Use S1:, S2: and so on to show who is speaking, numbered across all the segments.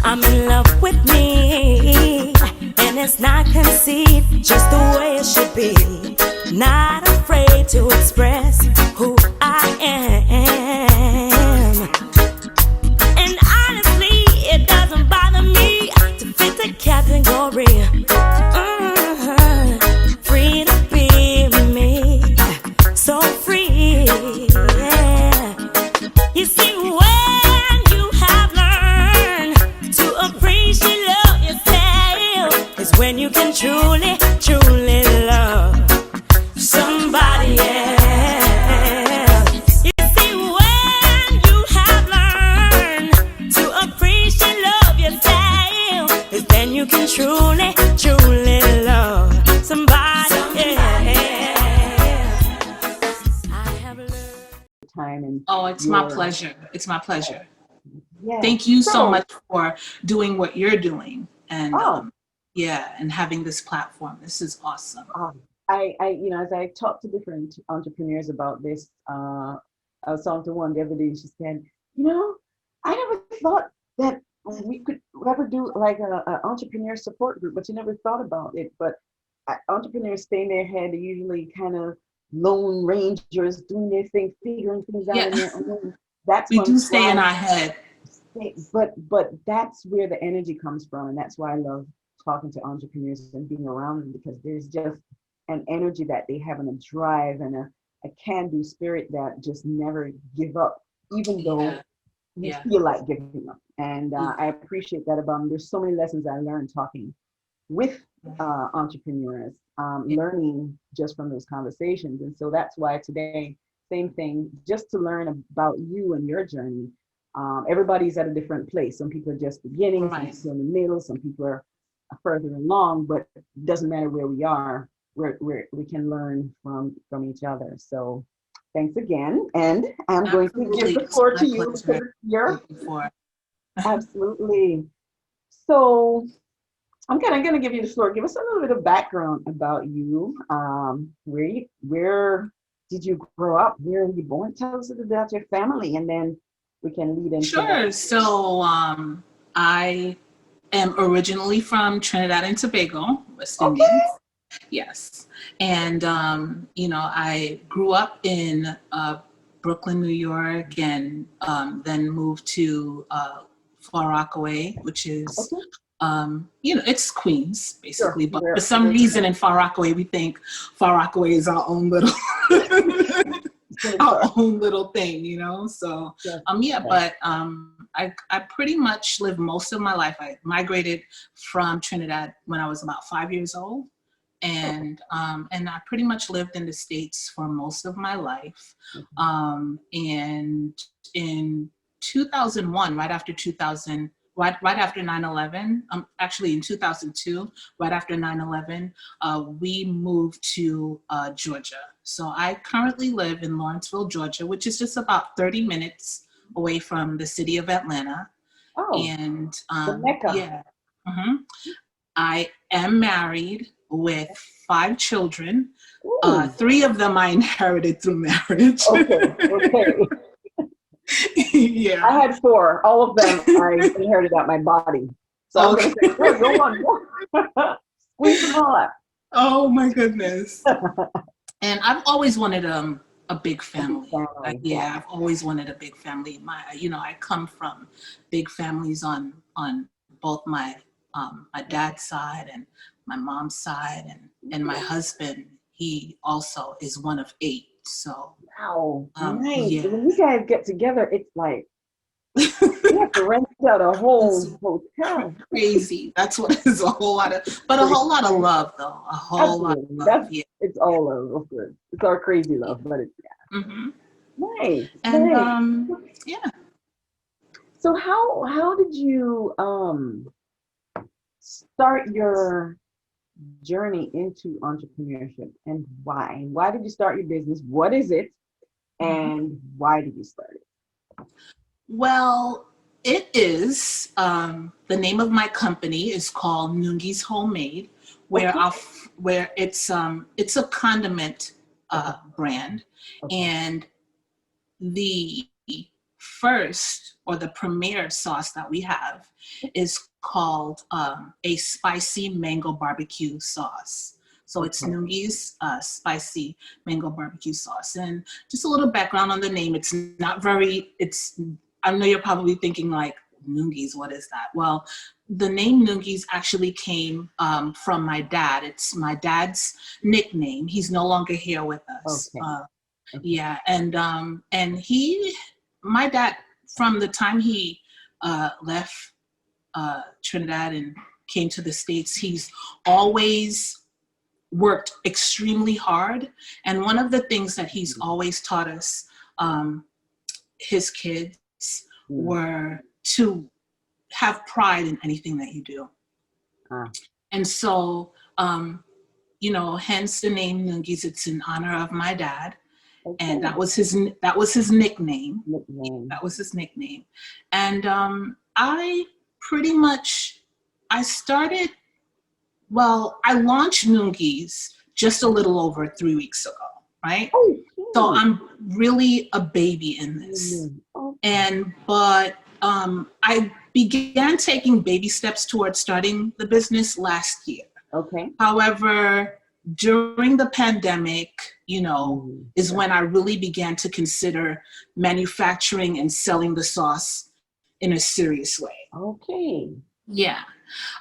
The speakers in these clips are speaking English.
S1: I'm in love with me, and it's not conceit, just the way it should be. Not afraid to express who I am. And honestly, it doesn't bother me to fit the category. Free to be me, so free. Yeah. You see, when you have learned to appreciate love yourself, is when you can truly, truly love somebody else. You see, when you have learned to appreciate love yourself, is then you can truly, truly love somebody else. I have learned.
S2: Time and
S3: Oh, it's my pleasure. It's my pleasure.
S2: yeah.
S3: Thank you so much for doing what you're doing, and
S2: Oh.
S3: and having this platform. This is awesome.
S2: I, as I talk to different entrepreneurs about this, I was talking to one the other day, and she said, I never thought that we could ever do like a entrepreneur support group, but you never thought about it. But entrepreneurs stay in their head, they're usually kind of lone rangers doing their thing, figuring things out on their own. That's
S3: we do stay in our head.
S2: But that's where the energy comes from, and that's why I love talking to entrepreneurs and being around them, because there's just an energy that they have and a drive and a can-do spirit that just never give up, even though you feel like giving up. And I appreciate that about them. There's so many lessons I learned talking with entrepreneurs, learning just from those conversations. And so that's why today, same thing, just to learn about you and your journey. Everybody's at a different place. Some people are just beginning, some people are in the middle, some people are further along, but it doesn't matter where we are. We can learn from each other. So thanks again. And I'm going to give the floor to you. Absolutely. So I'm gonna give you the floor. Give us a little bit of background about you. Where did you grow up? Where were you born? Tell us about your family, and then we can lead into
S3: Sure. So I am originally from Trinidad and Tobago, West Indies. Yes. And, I grew up in Brooklyn, New York, and then moved to Far Rockaway, which is, it's Queens, basically. But for some reason in Far Rockaway, we think Far Rockaway is our own little our own little thing, So, but I pretty much lived most of my life. I migrated from Trinidad when I was about 5 years old. And I pretty much lived in the States for most of my life. And in 2001, right after 9/11, actually in 2002, right after 9/11, we moved to Georgia. So I currently live in Lawrenceville, Georgia, which is just about 30 minutes away from the city of Atlanta. And I am married with 5 children. 3 of them I inherited through marriage.
S2: Okay. I had 4. All of them I inherited out my body. So I'm going to say, go on. Squeeze them all up.
S3: Oh my goodness. And I've always wanted a big family. I've always wanted a big family. I come from big families on both my dad's side and my mom's side, and my husband, he also is one of 8. So
S2: wow, nice. When you guys get together, it's like you have to rent out a whole hotel.
S3: Crazy. That's what is a whole lot of love, though. A whole lot of love.
S2: It's all love, of course. It's our crazy love, but it's nice.
S3: And
S2: nice. So how did you start your journey into entrepreneurship, and why? Why did you start your business? What is it, and why did you start it?
S3: Well, it is the name of my company is called Nungi's Homemade, where it's a condiment brand, and the first, or the premier sauce that we have, is called a spicy mango barbecue sauce. So it's Nungi's spicy mango barbecue sauce. And just a little background on the name. It's not very, I know you're probably thinking like, Nungi's, what is that? Well, the name Nungi's actually came from my dad. It's my dad's nickname. He's no longer here with us. Yeah, and my dad, from the time he left Trinidad and came to the States, he's always worked extremely hard. And one of the things that he's always taught us, his kids, were to have pride in anything that you do. And so, hence the name Nungi's. It's in honor of my dad. And that was his nickname. That was his nickname. And I launched Nungi's just a little over 3 weeks ago, right? So I'm really a baby in this. But I began taking baby steps towards starting the business last year. However, during the pandemic, is when I really began to consider manufacturing and selling the sauce in a serious way. Yeah.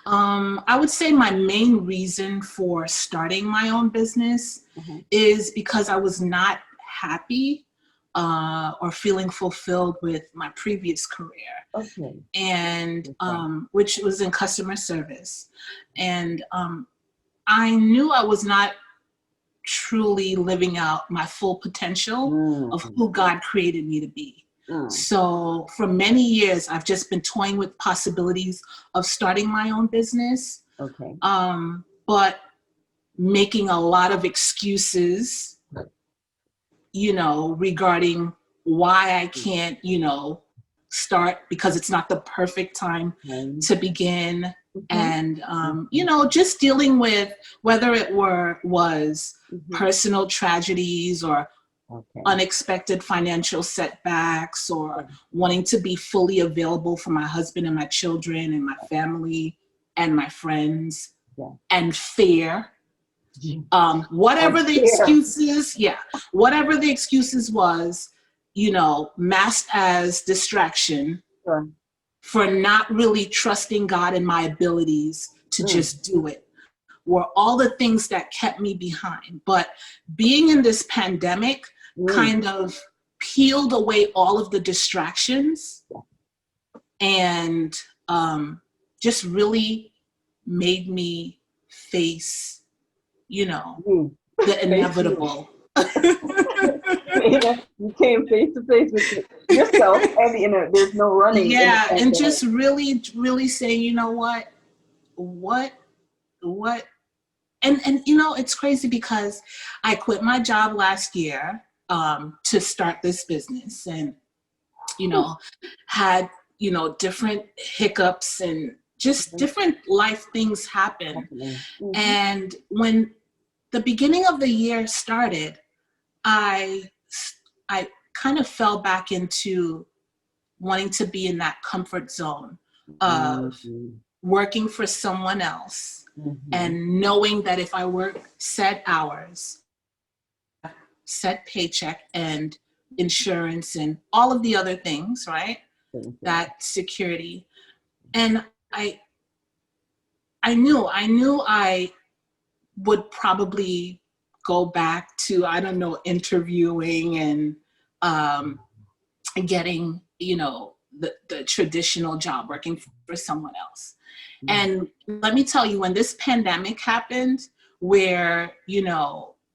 S3: I would say my main reason for starting my own business is because I was not happy or feeling fulfilled with my previous career. And which was in customer service. And I knew I was not truly living out my full potential of who God created me to be. So for many years, I've just been toying with possibilities of starting my own business, but making a lot of excuses, regarding why I can't, start, because it's not the perfect time to begin. And, just dealing with whether it was personal tragedies or unexpected financial setbacks, or wanting to be fully available for my husband and my children and my family and my friends, and fear. Whatever the excuses was, masked as distraction for not really trusting God and my abilities to just do it, were all the things that kept me behind. But being in this pandemic kind of peeled away all of the distractions, and just really made me face, the inevitable.
S2: You came face to face with yourself, and there's no running.
S3: Yeah, and just really, really saying, what, and it's crazy because I quit my job last year to start this business, and had different hiccups and just different life things happen. And when the beginning of the year started, I kind of fell back into wanting to be in that comfort zone of working for someone else, and knowing that if I work set hours, set paycheck and insurance and all of the other things, right? That security. And I knew I would probably go back to, interviewing and getting, the traditional job, working for someone else. And let me tell you, when this pandemic happened, where,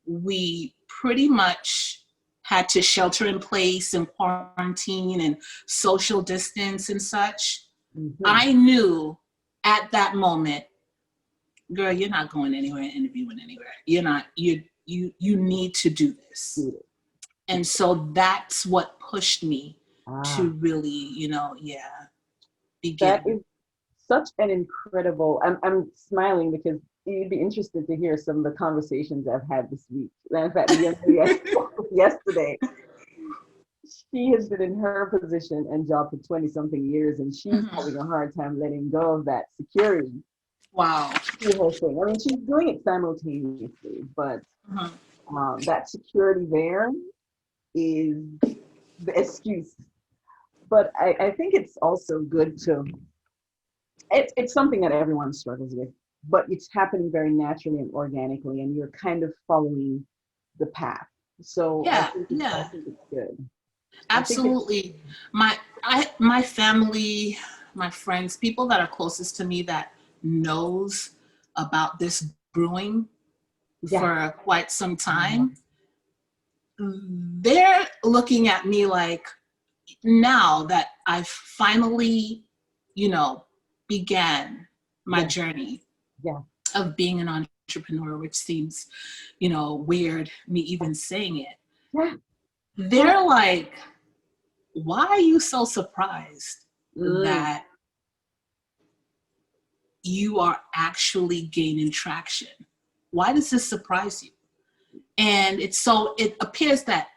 S3: we pretty much had to shelter in place and quarantine and social distance and such, I knew at that moment, girl, you're not going anywhere and interviewing anywhere. You're not, you need to do this. And so that's what pushed me to really, begin.
S2: That is such an incredible, I'm smiling because you'd be interested to hear some of the conversations I've had this week. In fact, yesterday, she has been in her position and job for 20 something years, and she's having a hard time letting go of that security.
S3: Wow.
S2: To her thing. I mean, she's doing it simultaneously, but that security there is the excuse. But I think it's also good to, it's something that everyone struggles with, but it's happening very naturally and organically, and you're kind of following the path. So
S3: Yeah,
S2: I think it's good.
S3: absolutely. My family, my friends, people that are closest to me that knows about this brewing for quite some time, they're looking at me like, now that I've finally, began my journey of being an entrepreneur, which seems, weird, me even saying it. They're like, why are you so surprised that you are actually gaining traction? Why does this surprise you? And it appears that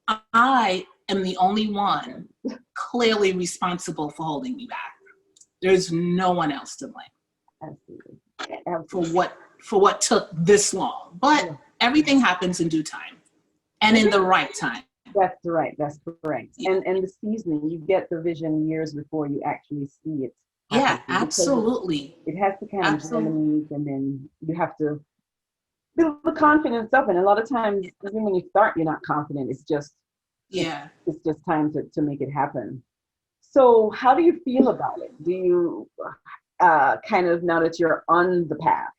S3: I am the only one clearly responsible for holding me back. There's no one else to blame.
S2: Absolutely.
S3: For what took this long. But everything happens in due time and in the right time.
S2: That's right. That's correct. And the seasoning, you get the vision years before you actually see it.
S3: Yeah, absolutely.
S2: It has to kind of germinate, and then you have to build the confidence up. And a lot of times, even when you start, you're not confident. It's just it's just time to make it happen. So how do you feel about it? Do you kind of, now that you're on the path,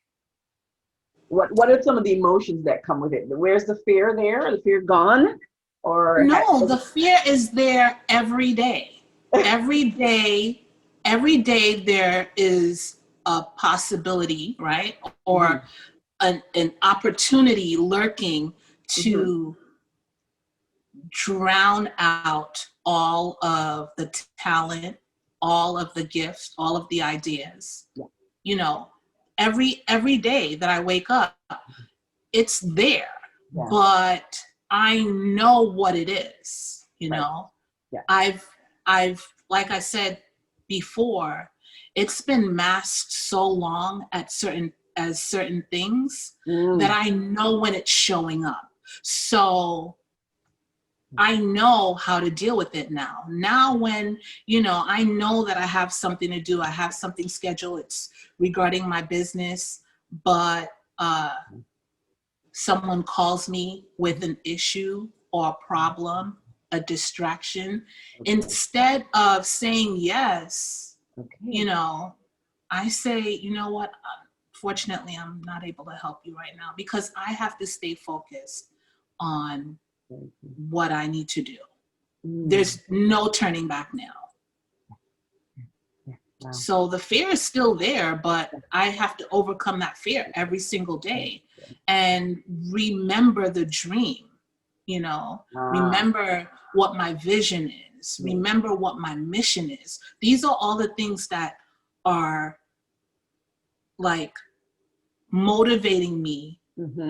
S2: what are some of the emotions that come with it? Where's the fear there? The fear gone? Or
S3: no, the fear is there every day. Every day there is a possibility, right? Or an opportunity lurking to drown out all of the talent, all of the gifts, all of the ideas. Every day that I wake up, it's there, but I know what it is. I've like I said before, it's been masked so long as certain things that I know when it's showing up. So I know how to deal with it now. Now when, I know that I have something to do, I have something scheduled, it's regarding my business, but someone calls me with an issue or a problem, a distraction, instead of saying yes, I say, you know what, fortunately, I'm not able to help you right now because I have to stay focused on what I need to do. There's no turning back now. Wow. So the fear is still there, but I have to overcome that fear every single day and remember the dream, remember what my vision is, remember what my mission is. These are all the things that are like motivating me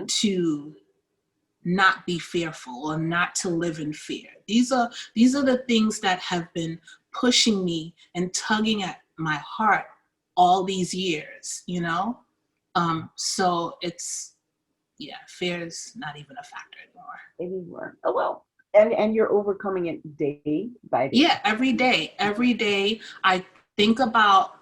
S3: to not be fearful or not to live in fear. These are the things that have been pushing me and tugging at my heart all these years, so it's, fear is not even a factor anymore.
S2: Oh, well, and you're overcoming it day by day.
S3: Yeah, every day I think about,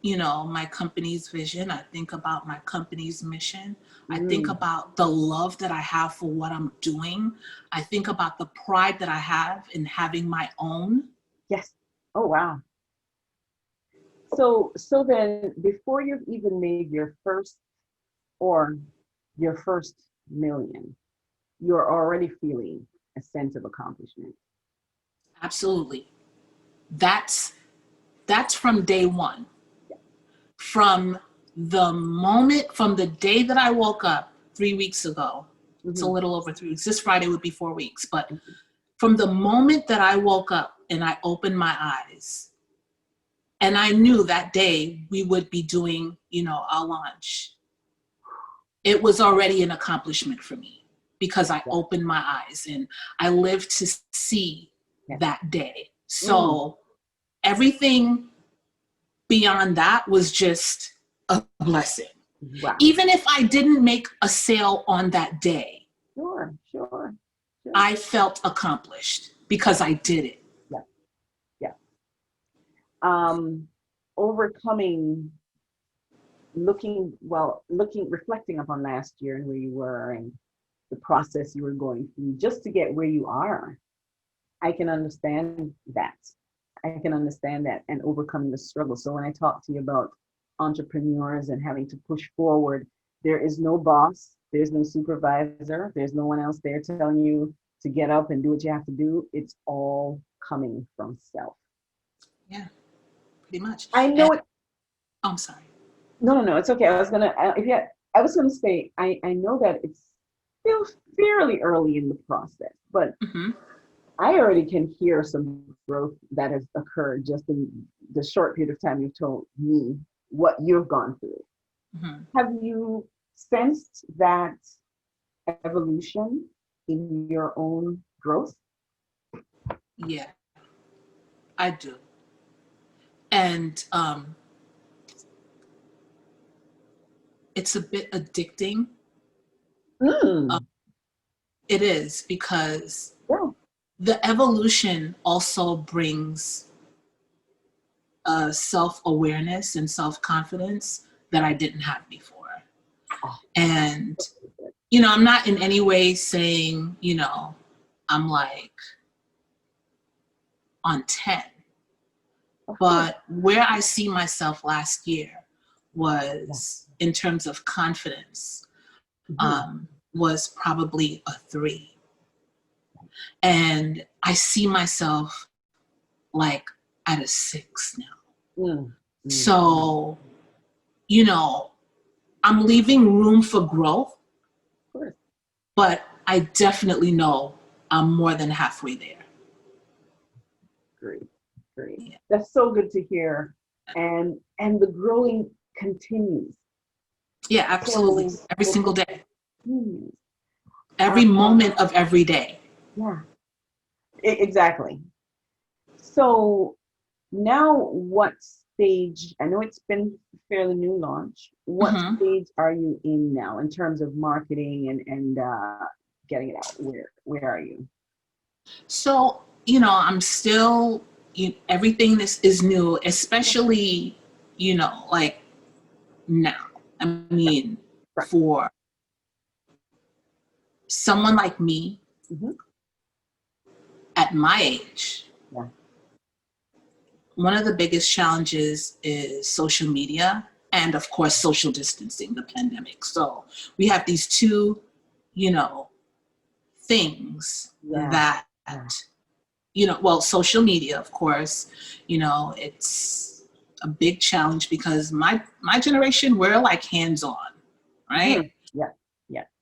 S3: my company's vision. I think about my company's mission. I think about the love that I have for what I'm doing. I think about the pride that I have in having my own.
S2: Yes. Oh, wow. So then before you've even made your first million, you're already feeling a sense of accomplishment.
S3: Absolutely. That's from day one. From the day that I woke up 3 weeks ago, it's a little over 3 weeks. This Friday would be 4 weeks, but from the moment that I woke up and I opened my eyes, and I knew that day we would be doing, our launch, it was already an accomplishment for me because I opened my eyes and I lived to see that day. So everything beyond that was just a blessing.
S2: Wow.
S3: Even if I didn't make a sale on that day,
S2: Sure.
S3: I felt accomplished because I did it.
S2: Yeah. Overcoming, reflecting upon last year and where you were and the process you were going through just to get where you are. I can understand that. And overcoming the struggle. So when I talk to you about entrepreneurs and having to push forward, there is no boss, there's no supervisor, there's no one else there telling you to get up and do what you have to do. It's all coming from self.
S3: Yeah, pretty much.
S2: I know it.
S3: I'm sorry.
S2: No, it's okay. I was gonna say, I know that it's still fairly early in the process, but I already can hear some growth that has occurred just in the short period of time you've told me what you've gone through. Have you sensed that evolution in your own growth?
S3: Yeah, I do. And it's a bit addicting. It is, because the evolution also brings self-awareness and self-confidence that I didn't have before. And, I'm not in any way saying, I'm like on 10. But where I see myself last year was, in terms of confidence, was probably a 3. And I see myself like at a 6 now. So, I'm leaving room for growth, but I definitely know I'm more than halfway there.
S2: Great. Yeah. That's so good to hear. And the growing continues.
S3: Yeah, absolutely. Every single day. Every moment of every day.
S2: Yeah, exactly. So now what stage, I know it's been a fairly new launch, what stage are you in now in terms of marketing and getting it out? Where are you?
S3: So, I'm still, everything this is new, especially, like now. I mean, for someone like me at my age, one of the biggest challenges is social media and, of course, social distancing, the pandemic. So we have these two, things that, social media, of course, it's a big challenge because my generation, we're like hands-on, right?
S2: Yeah.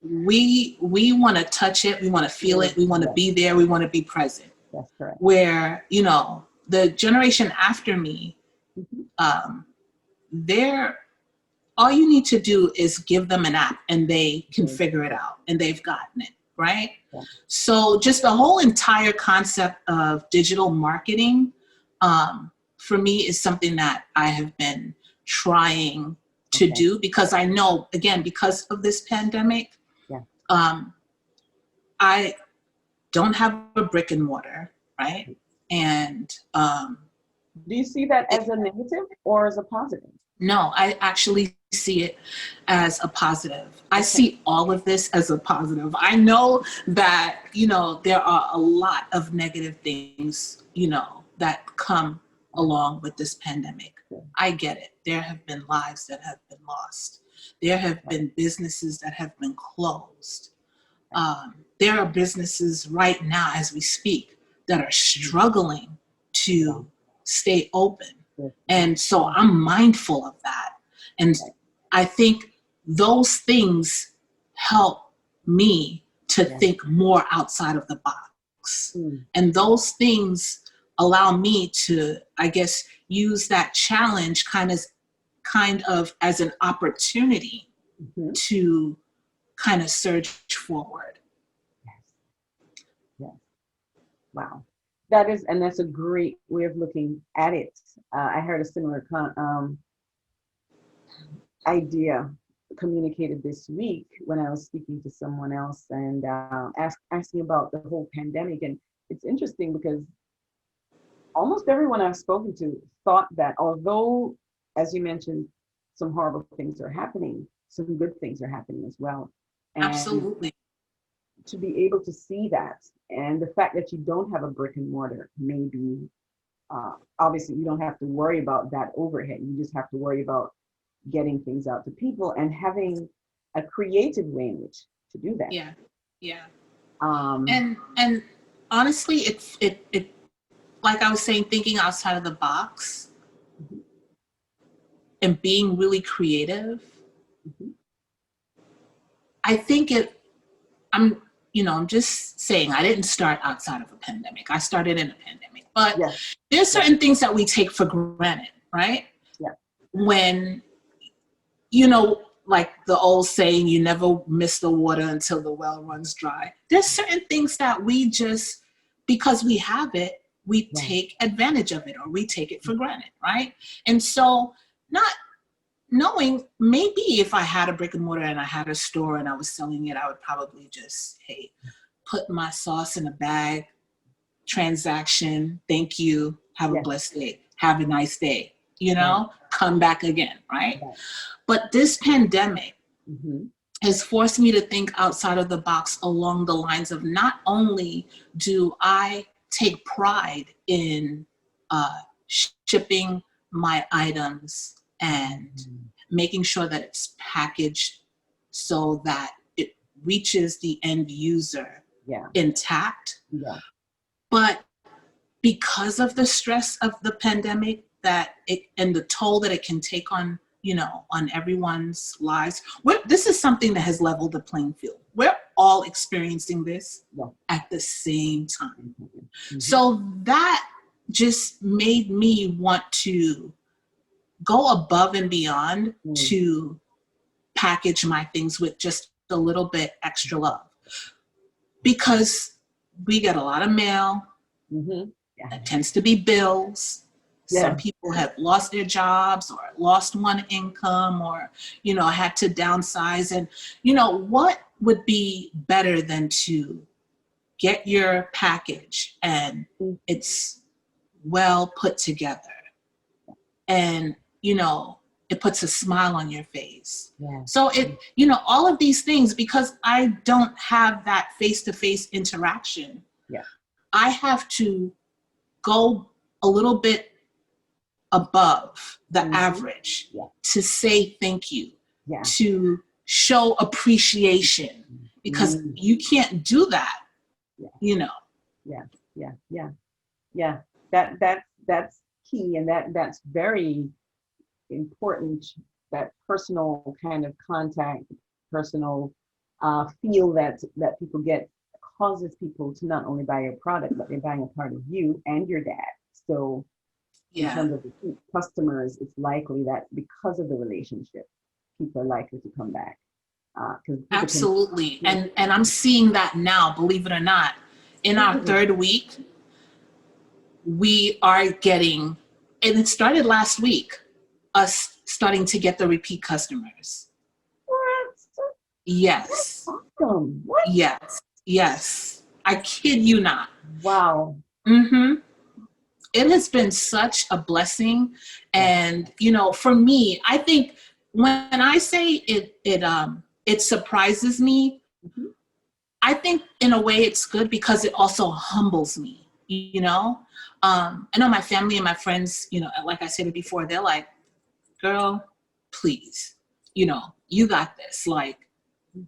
S3: We want to touch it, we want to feel it, we want to be there, we want to be present.
S2: That's correct.
S3: Where, the generation after me, all you need to do is give them an app and they can figure it out and they've gotten it, right? Yeah. So just the whole entire concept of digital marketing, for me, is something that I have been trying to do, because I know, again, because of this pandemic, I don't have a brick and mortar, right? And
S2: do you see that as a negative or as a positive?
S3: No, I actually see it as a positive. I see all of this as a positive. I know that, there are a lot of negative things, that come along with this pandemic. I get it. There have been lives that have been lost. There have been businesses that have been closed. There are businesses right now as we speak that are struggling to stay open. And so I'm mindful of that. And I think those things help me to think more outside of the box. And those things allow me to, I guess, use that challenge kind of as an opportunity to kind of surge forward.
S2: Yes. Wow. And that's a great way of looking at it. I heard a similar idea communicated this week when I was speaking to someone else and asking about the whole pandemic. And it's interesting because almost everyone I've spoken to thought that although, as you mentioned, some horrible things are happening, some good things are happening as well. And
S3: Absolutely.
S2: to be able to see that, and the fact that you don't have a brick and mortar, maybe obviously you don't have to worry about that overhead. You just have to worry about getting things out to people and having a creative way in which to do that.
S3: Yeah. Yeah.
S2: Um,
S3: And honestly, it like I was saying, thinking outside of the box
S2: mhm,
S3: and being really creative.
S2: mhm.
S3: I think I'm just saying I didn't start outside of a pandemic. I started in a pandemic, but
S2: Yes,
S3: there's certain things that we take for granted, right?
S2: yeah,
S3: When, like the old saying, you never miss the water until the well runs dry. There's certain things that we just, because we have it, we
S2: right.
S3: take advantage of it or we take it for granted, right? And so not knowing, maybe if I had a brick and mortar and I had a store and I was selling it, I would probably just, hey, put my sauce in a bag, transaction, thank you, have a
S2: Yes,
S3: blessed day, have a nice day,
S2: right,
S3: come back again, right?
S2: right.
S3: But this pandemic
S2: Mm-hmm.
S3: has forced me to think outside of the box along the lines of not only do I take pride in shipping my items and making sure that it's packaged so that it reaches the end user
S2: Yeah,
S3: intact,
S2: yeah,
S3: but because of the stress of the pandemic and the toll that it can take on on everyone's lives, this is something that has leveled the playing field. We're all experiencing this
S2: yeah.
S3: at the same time.
S2: Mm-hmm.
S3: So that just made me want to go above and beyond to package my things with just a little bit extra love, because we get a lot of mail.
S2: Mm-hmm. Yeah,
S3: That tends to be bills. Some
S2: yeah,
S3: people have lost their jobs or lost one income or, had to downsize. And, what would be better than to get your package and it's well put together and, it puts a smile on your face.
S2: yeah,
S3: So all of these things, because I don't have that face-to-face interaction,
S2: yeah,
S3: I have to go a little bit above the
S2: mm-hmm.
S3: average
S2: Yeah,
S3: to say thank you,
S2: yeah,
S3: to show appreciation, because
S2: mm-hmm.
S3: you can't do that,
S2: Yeah,
S3: Yeah.
S2: yeah. That's key, and that's very important. That personal kind of contact, personal feel that people get causes people to not only buy your product, but they're buying a part of you and your dad. So in
S3: Yeah,
S2: terms of repeat customers, it's likely that because of the relationship, people are likely to come back. Because people can.
S3: absolutely. And I'm seeing that now, believe it or not. In our third week, we are getting, and it started last week, us starting to get the repeat customers.
S2: What?
S3: Yes.
S2: Awesome. What?
S3: Yes. I kid you not.
S2: Wow.
S3: Mm-hmm. It has been such a blessing. And, for me, I think when I say it surprises me,
S2: Mm-hmm.
S3: I think in a way it's good because it also humbles me, I know my family and my friends, like I said before, they're like, girl, please, you got this. Like,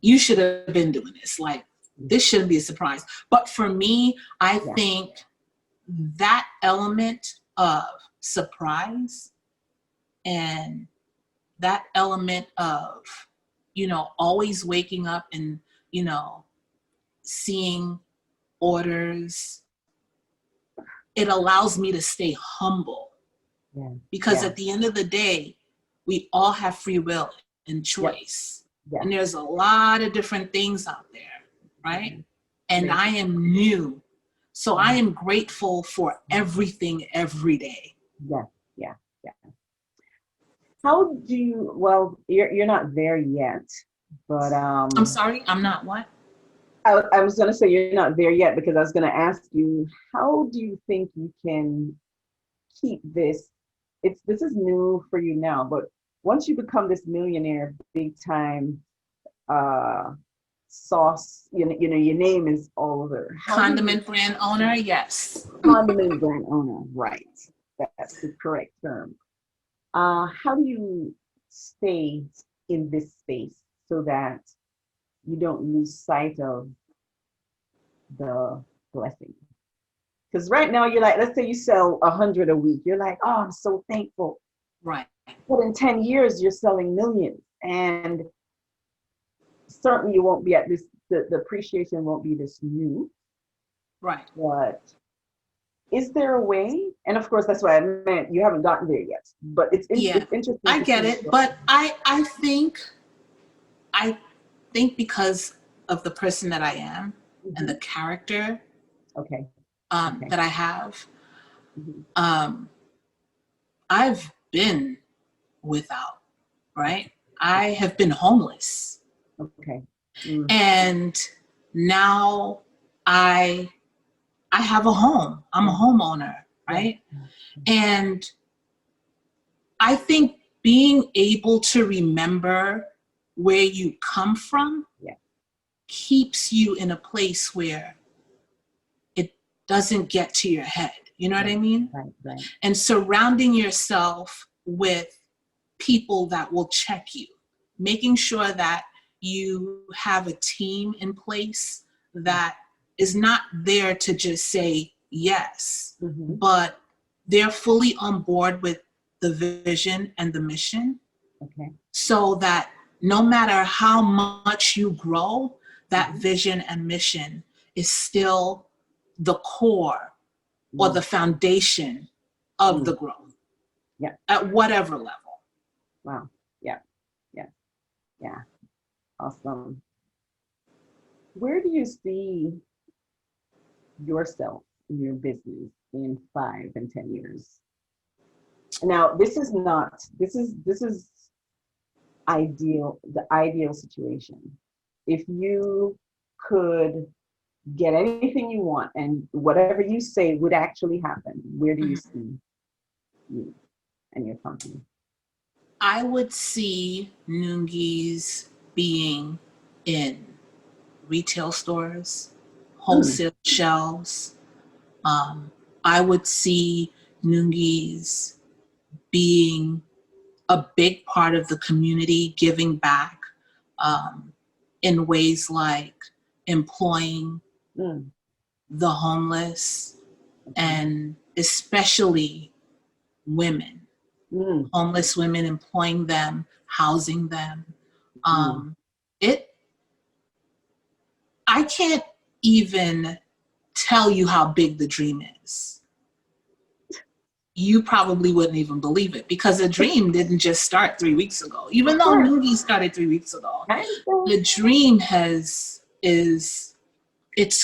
S3: you should have been doing this. Like, this shouldn't be a surprise. But for me, I think that element of surprise and that element of, always waking up and, seeing orders, it allows me to stay humble.
S2: Yeah.
S3: Because at the end of the day, we all have free will and choice.
S2: Yeah.
S3: And there's a lot of different things out there, right? And I am new. So I am grateful for everything every day.
S2: Yeah, yeah, yeah. How do you, well, you're not there yet, but
S3: I'm sorry, I'm not what?
S2: I was going to say you're not there yet because I was going to ask you, how do you think you can keep this? This is new for you now, but once you become this millionaire, big time sauce, your name is all over.
S3: Condiment brand owner, yes.
S2: Condiment brand owner, right? That's the correct term. How do you stay in this space so that you don't lose sight of the blessing? Because right now you're like, let's say you sell 100 a week. You're like, oh, I'm so thankful.
S3: Right.
S2: But in 10 years, you're selling millions. And certainly you won't be at this, the appreciation won't be this new.
S3: Right.
S2: But is there a way? And of course, that's why I meant you haven't gotten there yet. But it's interesting.
S3: I get it. But I think because of the person that I am and the character that I have, I've been without, right? I have been homeless.
S2: Okay.
S3: And now I have a home. I'm a homeowner, right? And I think being able to remember where you come from keeps you in a place where it doesn't get to your head. You know what I mean?
S2: Right.
S3: And surrounding yourself with people that will check you, making sure that you have a team in place that is not there to just say yes, but they're fully on board with the vision and the mission.
S2: Okay.
S3: So that no matter how much you grow, that vision and mission is still the core or the foundation of the growth.
S2: Yeah.
S3: At whatever level.
S2: Wow. Yeah. Awesome. Where do you see yourself in your business in 5 and 10 years? Now, this is ideal, the ideal situation. If you could get anything you want and whatever you say would actually happen, where do you see you and your company?
S3: I would see Noongies being in retail stores, wholesale shelves. I would see Noongies being a big part of the community, giving back in ways like employing the homeless and especially women. Homeless women, employing them, housing them. I can't even tell you how big the dream is. You probably wouldn't even believe it because the dream didn't just start 3 weeks ago. Even though Noogie started 3 weeks ago, the dream it's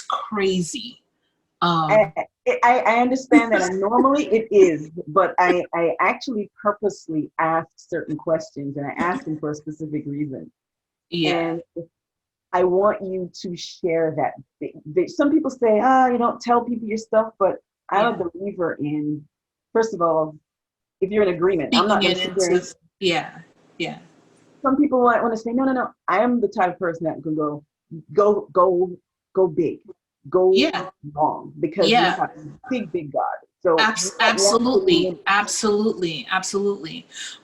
S3: crazy.
S2: I understand that, and normally it is, but I actually purposely ask certain questions, and I ask them for a specific reason. And I want you to share that. Some people say, you don't tell people your stuff, but I'm a believer in, first of all, if you're in agreement, I'm not going to sit there.
S3: Yeah.
S2: Some people want to say, no. I am the type of person that can go big. Go long because you have a big God. So
S3: absolutely.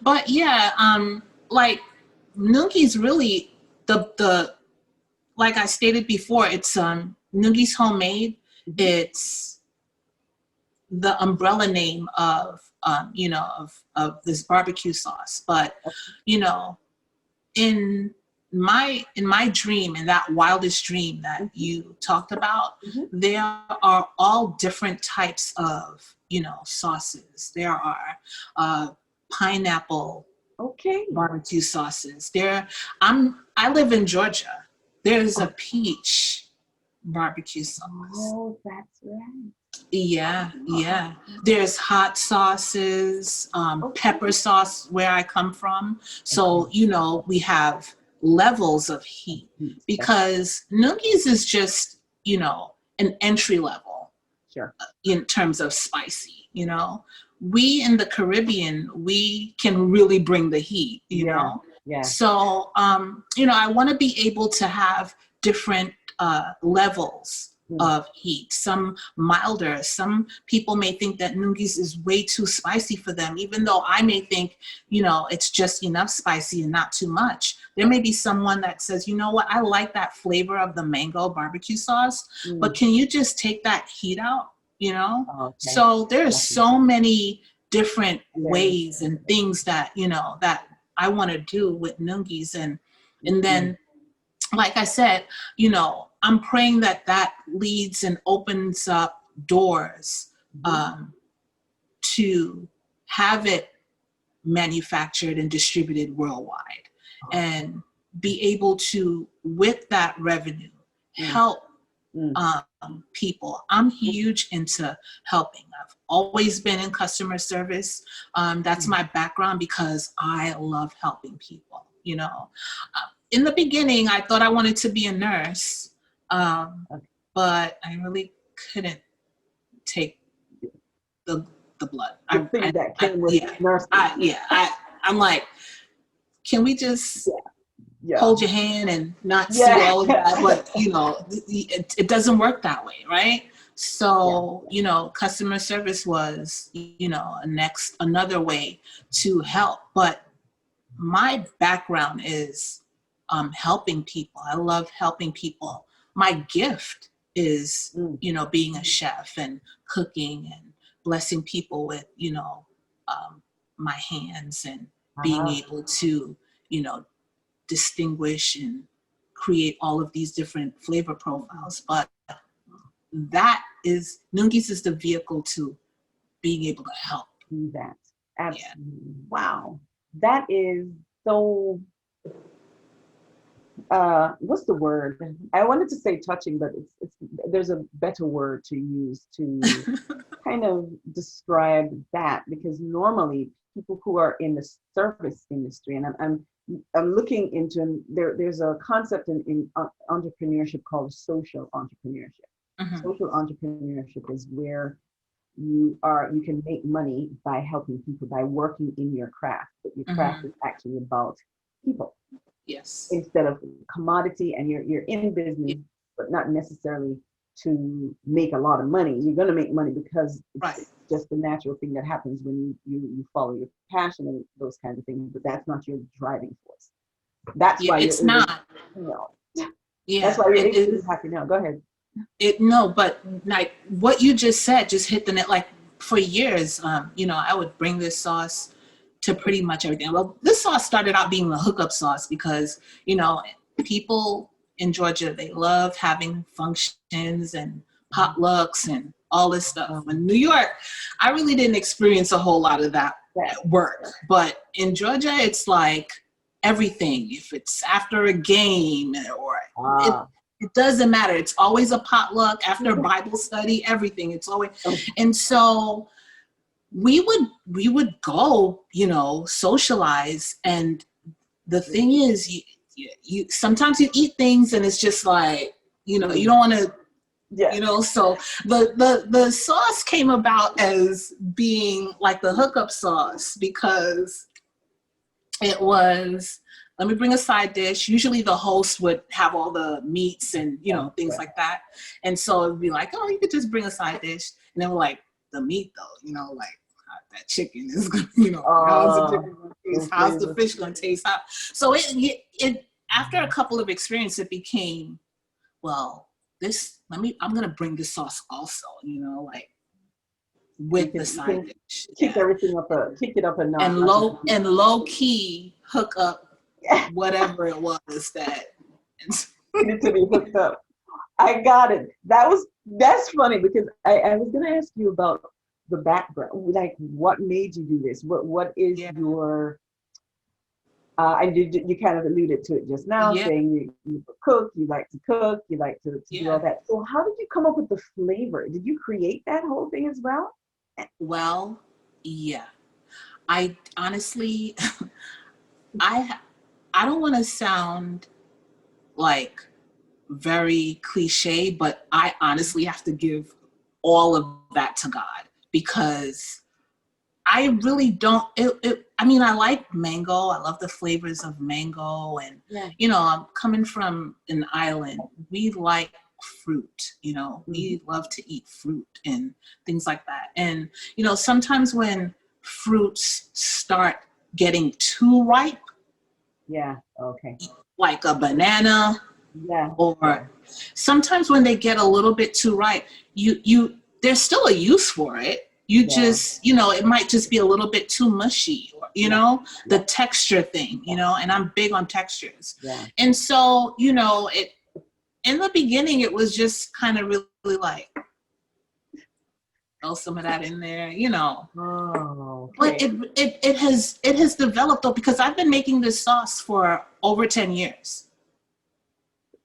S3: But like Noogie's really the like I stated before, it's Noogie's Homemade. It's the umbrella name of this barbecue sauce. But in my dream, in that wildest dream that you talked about, there are all different types of sauces. There are pineapple barbecue sauces. I live in Georgia. There's a peach barbecue sauce.
S2: Oh, that's right.
S3: Yeah, yeah. There's hot sauces, pepper sauce where I come from. So, we have levels of heat because Noogie's is just, an entry level
S2: Sure.
S3: in terms of spicy, We in the Caribbean, we can really bring the heat,
S2: Yeah.
S3: So, I want to be able to have different levels of heat, some milder. Some people may think that Noogie's is way too spicy for them, even though I may think, it's just enough spicy and not too much. There may be someone that says, you know what, I like that flavor of the mango barbecue sauce, but can you just take that heat out,
S2: Okay.
S3: So there's so many different ways and things that, that I want to do with Noogie's. And then, like I said, I'm praying that leads and opens up doors to have it manufactured and distributed worldwide, and be able to, with that revenue, help people. I'm huge into helping. I've always been in customer service. That's my background because I love helping people, in the beginning, I thought I wanted to be a nurse, but I really couldn't take the blood.
S2: I'm
S3: like, can we just hold your hand and not see all of that? But it doesn't work that way, right? So customer service was another way to help. But my background is helping people. I love helping people. My gift is, being a chef and cooking and blessing people with, my hands, and being able to, distinguish and create all of these different flavor profiles. But Noogie's is the vehicle to being able to help.
S2: Do that. Absolutely. Yeah. Wow. That is so, what's the word? I wanted to say touching, but there's a better word to use to kind of describe that, because normally people who are in the service industry, and I'm looking into, there's a concept in entrepreneurship called social entrepreneurship. Social entrepreneurship is where you can make money by helping people, by working in your craft, but your craft is actually about people.
S3: Yes.
S2: Instead of commodity, and you're in business, but not necessarily to make a lot of money. You're going to make money because it's just the natural thing that happens when you follow your passion and those kinds of things, but that's not your driving force. That's why
S3: it's not.
S2: That's why you're happy now. Go ahead.
S3: But like what you just said just hit the net. Like for years, I would bring this sauce to pretty much everything. Well, this sauce started out being the hookup sauce because, people in Georgia, they love having functions and potlucks and all this stuff. In New York, I really didn't experience a whole lot of that at work. But in Georgia, it's like everything. If it's after a game or it doesn't matter. It's always a potluck after Bible study, everything. It's always, and so we would go, socialize. And the thing is, you sometimes you eat things and it's just like, you don't want to, so the sauce came about as being like the hookup sauce because it was, let me bring a side dish. Usually the host would have all the meats and, things like that. And so it'd be like, oh, you could just bring a side dish. And then we're like, the meat though, like that chicken is going to, how's the chicken going to taste? How's the fish going to taste? So it after a couple of experiences, it became, well, I'm going to bring this sauce also, like with the side dish.
S2: Kick it up a notch.
S3: And low key hook up whatever it was that
S2: needed to be hooked up. I got it. That's funny because I was going to ask you about the background, like what made you do this? What is your You kind of alluded to it just now,
S3: Yeah.
S2: saying you cook, you like to cook, you like to do all that. So how did you come up with the flavor? Did you create that whole thing as well?
S3: Well, yeah. I honestly, I I don't want to sound like very cliche, but I honestly have to give all of that to God, because I really don't. I mean, I like mango. I love the flavors of mango, and I'm coming from an island. We like fruit. We love to eat fruit and things like that. And sometimes when fruits start getting too ripe,
S2: Yeah. Okay.
S3: like a banana,
S2: Yeah.
S3: or sometimes when they get a little bit too ripe, you there's still a use for it. You just, it might just be a little bit too mushy, or, the texture thing, and I'm big on textures.
S2: Yeah.
S3: And so, in the beginning, it was just kind of really like, throw some of that in there,
S2: Oh, okay.
S3: But it has developed, though, because I've been making this sauce for over 10 years.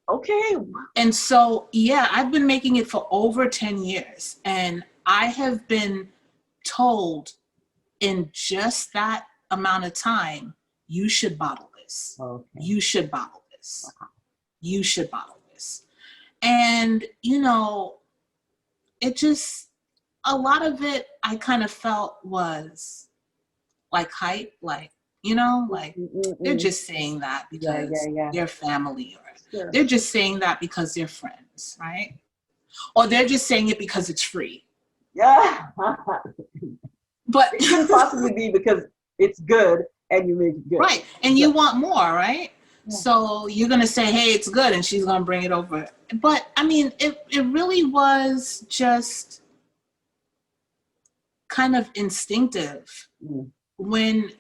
S2: Okay.
S3: And so, I've been making it for over 10 years. And I have been told in just that amount of time, you should bottle this.
S2: Okay.
S3: You should bottle this. You should bottle this. And, it just, a lot of it I kind of felt was like hype, like, they're just saying that because they're family, or they're just saying that because they're friends, right? Or they're just saying it because it's free.
S2: Yeah.
S3: But
S2: it couldn't possibly be because it's good and you make it good.
S3: Right. And you want more, right? Yeah. So you're going to say, hey, it's good, and she's going to bring it over. But I mean, it really was just kind of instinctive. When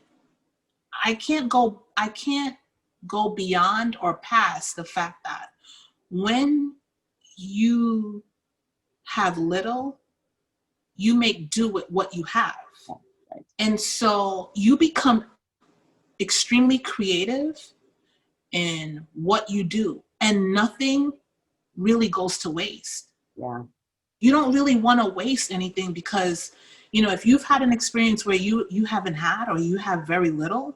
S3: I can't go beyond or past the fact that when you have little, you make do with what you have. Right. And so you become extremely creative in what you do, and nothing really goes to waste. Yeah. You don't really want to waste anything, because, if you've had an experience where you haven't had, or you have very little,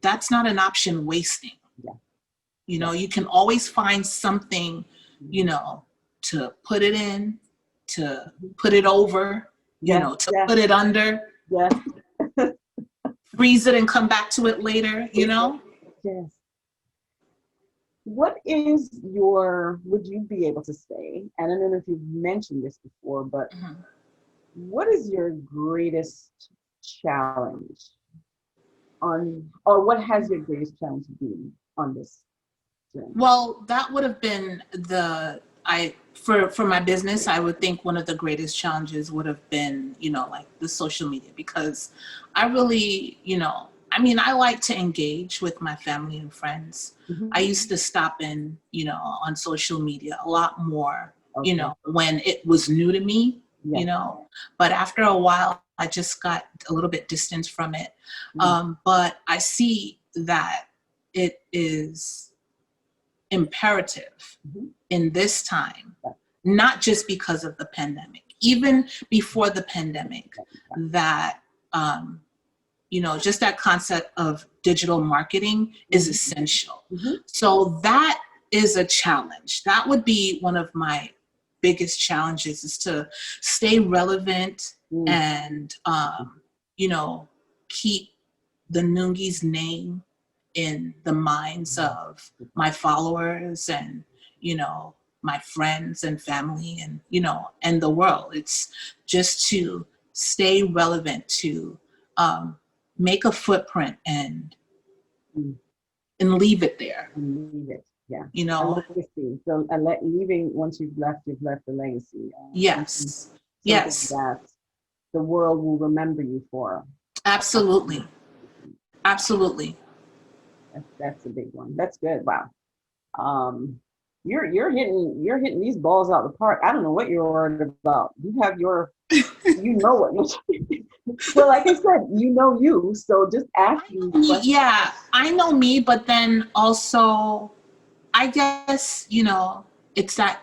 S3: that's not an option wasting. Yeah. You can always find something, to put it in, to put it over, put it under, freeze it and come back to it later, Yes.
S2: What would you be able to say, and I don't know if you've mentioned this before, but what is your greatest challenge or what has your greatest challenge been on this journey?
S3: Well, that would have been for my business, I would think one of the greatest challenges would have been, like the social media, because I really, I like to engage with my family and friends. I used to stop in, on social media a lot more, when it was new to me, but after a while, I just got a little bit distant from it. But I see that it is imperative in this time, not just because of the pandemic, even before the pandemic, that, just that concept of digital marketing is essential. So that is a challenge. That would be one of my biggest challenges, is to stay relevant and, keep the Nungi's name in the minds of my followers and, my friends and family and, and the world. It's just to stay relevant, to make a footprint and leave it there.
S2: And leave it, yeah. A legacy. So leaving, once you've left a legacy.
S3: Yes. Yes.
S2: That the world will remember you for.
S3: Absolutely. Absolutely.
S2: That's a big one. That's good. Wow. You're hitting these balls out of the park. I don't know what you're worried about. You have your You know what you're well, like I said, you know you, so just ask me questions.
S3: Yeah, I know me, but then also, I guess, it's that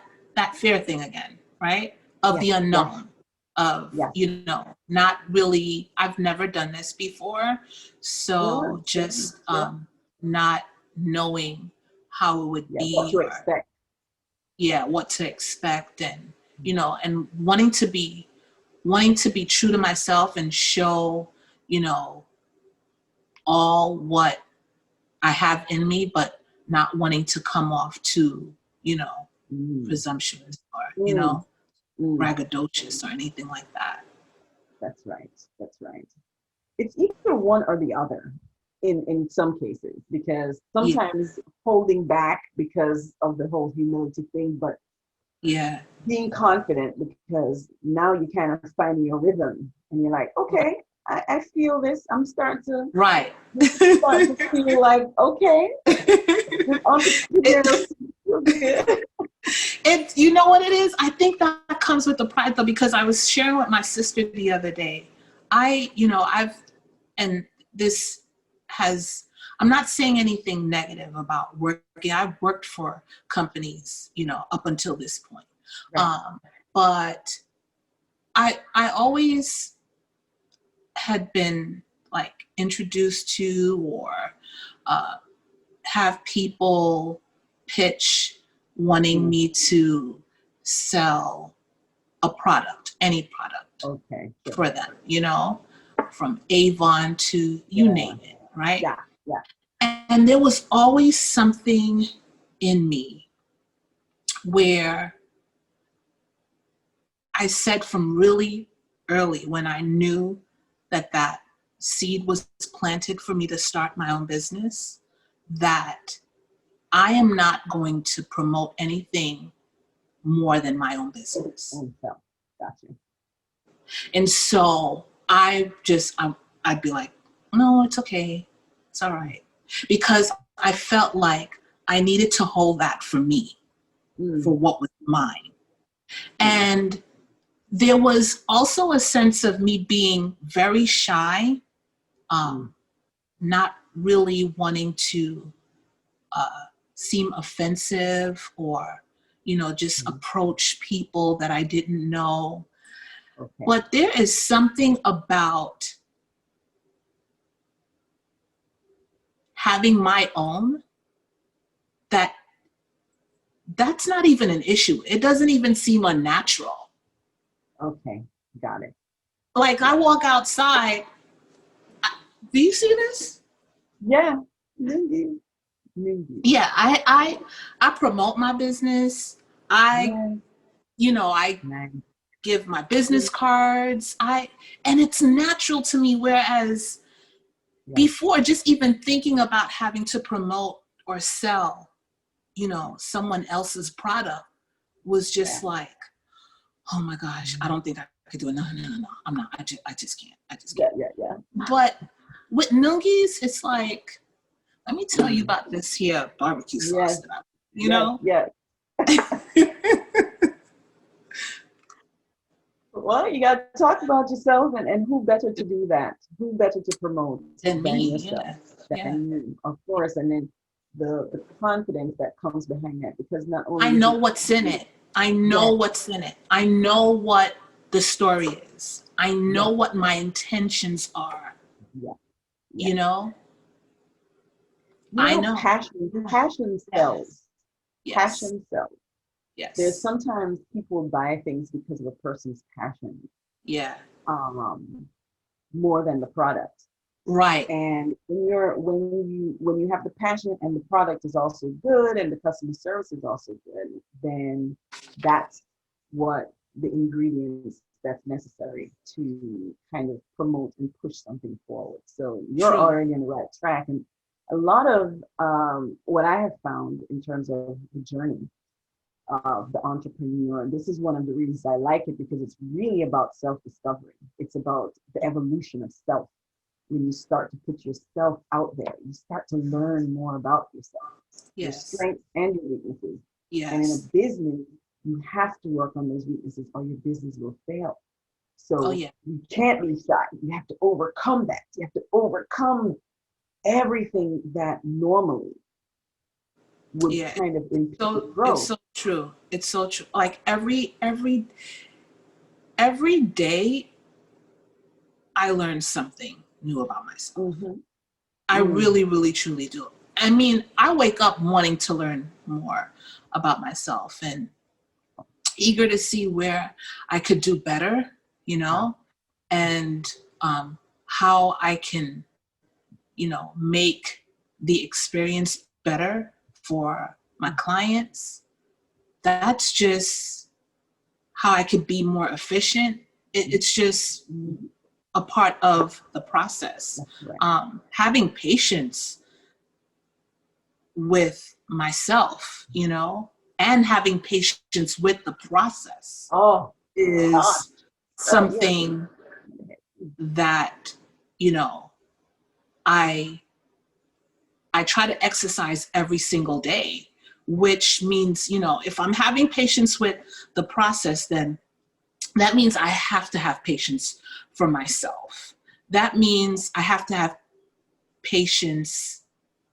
S3: fear thing again, right? Of
S2: Yes,
S3: the
S2: yes,
S3: unknown, of,
S2: yes.
S3: not really, I've never done this before.
S2: Sure,
S3: So just
S2: sure.
S3: not knowing how it would
S2: Yeah, what
S3: be,
S2: to
S3: or
S2: expect.
S3: yeah, what to expect, and, and wanting to be true to myself and show, you know, all what I have in me, but not wanting to come off too,
S2: Mm,
S3: presumptuous, or,
S2: mm, mm.
S3: braggadocious or anything like that.
S2: That's right. That's right. It's either one or the other in some cases, because
S3: Yeah.
S2: sometimes holding back because of the whole humility thing, but
S3: Yeah.
S2: being confident because now you kind of find your rhythm and you're like, okay, I feel this. I'm starting to
S3: Right.
S2: feel like, okay, this entrepreneurial feel good.
S3: You know what it is? I think that comes with the pride, though, because I was sharing with my sister the other day. And this has, I'm not saying anything negative about working. I've worked for companies, up until this point.
S2: Right.
S3: But I always had been like introduced to, or uh, have people pitch wanting
S2: Mm,
S3: me to sell a product, any product
S2: okay. Sure.
S3: for them, from Avon to you
S2: Yeah.
S3: name it, right?
S2: Yeah. Yeah.
S3: And there was always something in me where I said from really early, when I knew that seed was planted for me to start my own business, that I am not going to promote anything more than my own business.
S2: And so, gotcha.
S3: And so I'd be like, no, it's okay. It's all right. Because I felt like I needed to hold that for me, for
S2: Mm,
S3: what was mine. And there was also a sense of me being very shy,
S2: mm,
S3: not really wanting to seem offensive, or, just
S2: mm.
S3: approach people that I didn't know.
S2: Okay.
S3: But there is something about having my own that's not even an issue. It doesn't even seem unnatural.
S2: Okay. Got it.
S3: Like, I walk outside. Do you see this?
S2: Yeah. Maybe. Maybe.
S3: Yeah, I promote my business. I
S2: Yeah.
S3: I
S2: Nice.
S3: give my business cards. And it's natural to me. Whereas
S2: Yeah.
S3: before, just even thinking about having to promote or sell, someone else's product was
S2: Yeah.
S3: just like, oh my gosh, I don't think I could do it. No, no, no, no. I'm not. I just can't. I just
S2: Yeah.
S3: can't.
S2: Yeah. Yeah.
S3: But with Nungies, it's like, let me tell you about this here barbecue sauce
S2: Yes.
S3: that I,
S2: Yes. Yes. Well, you got to talk about yourself, and who better to do that? Who better to promote
S3: than
S2: than
S3: me.
S2: yourself,
S3: Yeah. Yeah.
S2: than you, of course. And then the confidence that comes behind that, because not
S3: I
S2: only is
S3: know
S2: it,
S3: what's in it. I know
S2: yes,
S3: what's in it. I know what the story is. I know
S2: yes,
S3: what my intentions are.
S2: yes,
S3: You
S2: yes.
S3: know,
S2: You
S3: I
S2: know,
S3: know.
S2: passion
S3: Yes.
S2: sells.
S3: Yes.
S2: Passion sells. There's
S3: Yes.
S2: sometimes people buy things because of a person's passion,
S3: Yeah.
S2: um, more than the product.
S3: Right.
S2: And when you have the passion and the product is also good and the customer service is also good, then that's what the ingredients that's necessary to kind of promote and push something forward. So you're
S3: True.
S2: already on the right track. And a lot of what I have found in terms of the journey of the entrepreneur, this is one of the reasons I like it, because it's really about self-discovery. It's about the evolution of self. When you start to put yourself out there, you start to learn more about yourself, your
S3: Yes.
S2: strengths and your weaknesses. And in a
S3: Yes.
S2: business, you have to work on those weaknesses or your business will fail.
S3: Oh
S2: So
S3: yeah.
S2: you can't be shy. You have to overcome that. You have to overcome everything that normally would
S3: Yeah.
S2: kind of impede
S3: It's
S2: growth.
S3: so true. It's so true. Like every day I learn something new about myself.
S2: Mm-hmm.
S3: I
S2: Mm.
S3: really, really, truly do. I mean, I wake up wanting to learn more about myself and eager to see where I could do better, you know, and how I can, make the experience better for my clients. That's just how I could be more efficient. It's just a part of the process.
S2: That's right.
S3: Having patience with myself, and having patience with the process
S2: Oh, gosh.
S3: is
S2: Oh, yeah.
S3: something that, you know, I I try to exercise every single day, which means, if I'm having patience with the process, then that means I have to have patience for myself. That means I have to have patience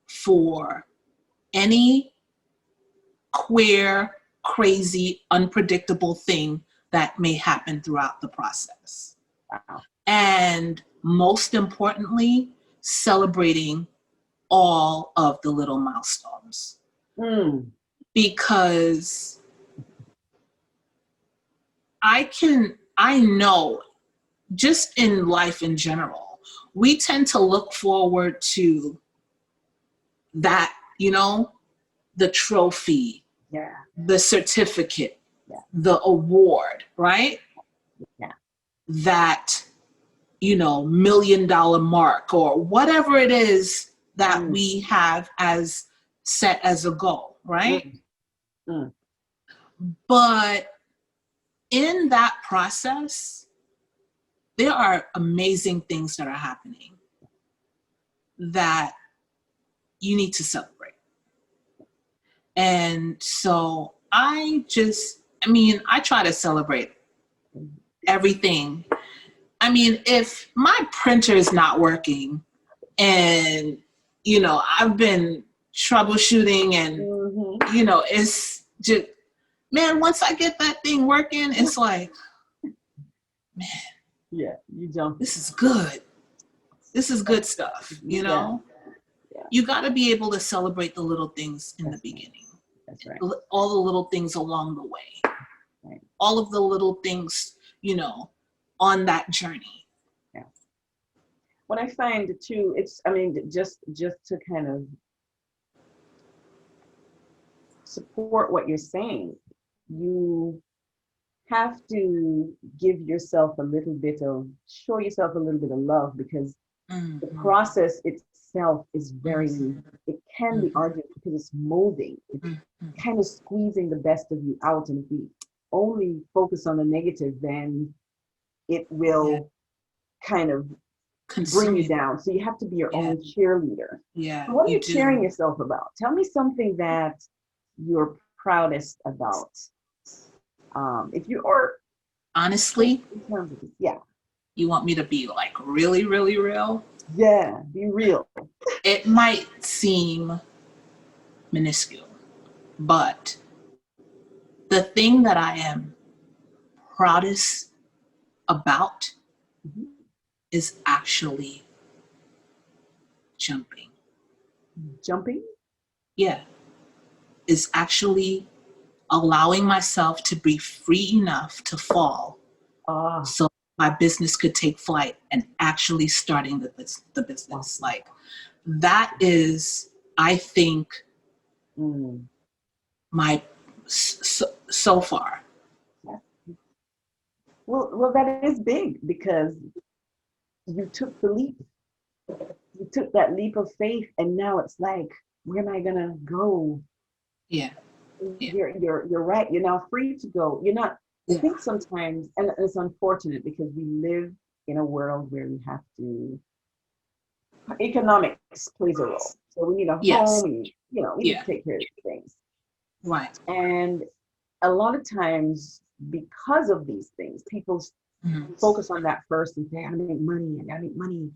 S3: for any queer, crazy, unpredictable thing that may happen throughout the process.
S2: Wow.
S3: And most importantly, celebrating all of the little milestones.
S2: Mm.
S3: Because I know just in life in general, we tend to look forward to that, the trophy,
S2: Yeah.
S3: the certificate,
S2: Yeah.
S3: the award, right?
S2: Yeah.
S3: That, $1 million mark or whatever it is that we have as set as a goal, right?
S2: Mm.
S3: But in that process, there are amazing things that are happening that you need to celebrate. And so I try to celebrate everything. I mean, if my printer is not working and, I've been troubleshooting and,
S2: Mm-hmm.
S3: it's just, man, once I get that thing working, it's like, man,
S2: Yeah, you jump.
S3: this is good. This is good stuff,
S2: Yeah. Yeah.
S3: You got to be able to celebrate the little things in the beginning.
S2: That's right.
S3: All the little things along the way.
S2: Right.
S3: All of the little things, on that journey.
S2: Yeah. What I find too, just to kind of support what you're saying, you have to show yourself a little bit of love, because the process itself is it can be arduous because it's molding. It's kind of squeezing the best of you out. And if we only focus on the negative, then it will kind of bring you down. So you have to be your own cheerleader.
S3: Yeah.
S2: So what are you cheering yourself about? Tell me something that you're proudest about. If you are
S3: honestly,
S2: in terms of this, yeah.
S3: You want me to be like really, really real?
S2: Yeah, be real.
S3: It might seem minuscule, but the thing that I am proudest about is actually jumping.
S2: Jumping?
S3: Yeah. Is actually allowing myself to be free enough to fall so my business could take flight and actually starting the business. Like that is, I think, my so far.
S2: Yeah. Well, that is big, because you took the leap. You took that leap of faith, and now it's like, where am I gonna go?
S3: Yeah.
S2: You're right. You're now free to go. You're not. I think sometimes, and it's unfortunate because we live in a world where we have to. Economics plays a role, so we need a home. We need to take care of things.
S3: Right.
S2: And a lot of times, because of these things, people focus on that first and say, I make money, and I make money.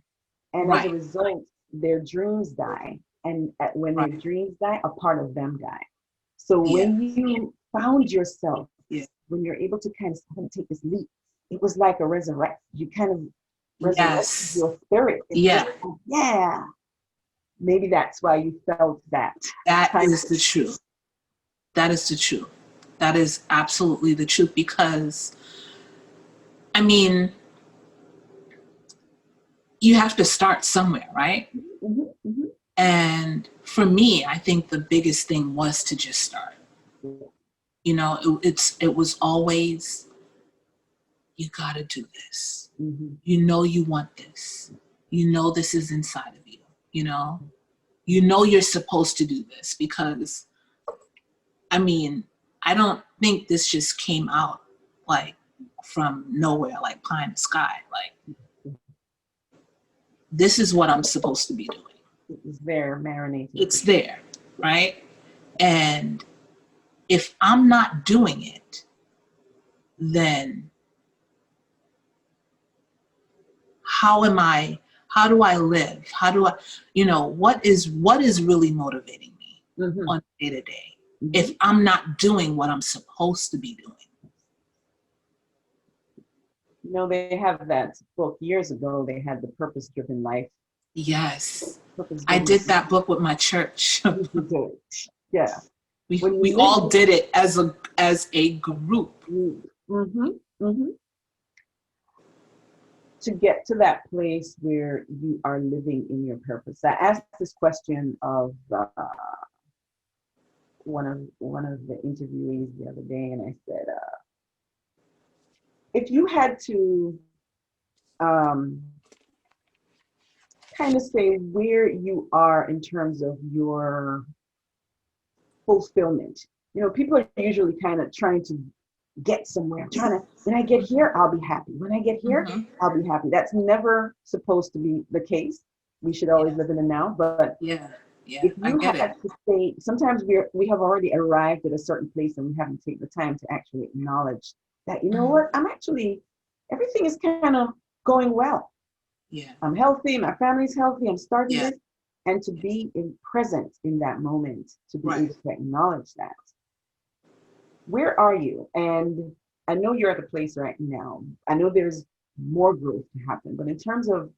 S2: And as a result, their dreams die. And when their dreams die, a part of them die. So when you found yourself, when you're able to kind of take this leap, it was like a resurrection. You kind of resurrected your spirit. Maybe that's why you felt that.
S3: That is the truth. That is the truth. That is absolutely the truth, because, I mean, you have to start somewhere, right? And for me, I think the biggest thing was to just start. You know, it was always, you got to do this. You know you want this. You know this is inside of you, you know? You know you're supposed to do this, because, I mean, I don't think this just came out like from nowhere, like pie in the sky. Like, this is what I'm supposed to be doing.
S2: It's there, marinating.
S3: It's there, right? And if I'm not doing it, then how do I live? How do I, you know, what is really motivating me on day to day if I'm not doing what I'm supposed to be doing?
S2: You know, they have that book years ago. They had the Purpose-Driven Life.
S3: Yes. I did that book with my church.
S2: Yeah.
S3: We all did it as a group.
S2: To get to that place where you are living in your purpose. I asked this question of one of the interviewees the other day, and I said, if you had to kind of say where you are in terms of your fulfillment. You know, people are usually kind of trying to get somewhere. When I get here, I'll be happy. When I get here, I'll be happy. That's never supposed to be the case. We should always live in the now. But if you had to say, sometimes we have already arrived at a certain place and we haven't taken the time to actually acknowledge that, you know what, everything is kind of going well.
S3: Yeah.
S2: I'm healthy, my family's healthy, I'm starting this. And to be present in that moment, to be able to acknowledge that. Where are you? And I know you're at the place right now. I know there's more growth to happen, but in terms of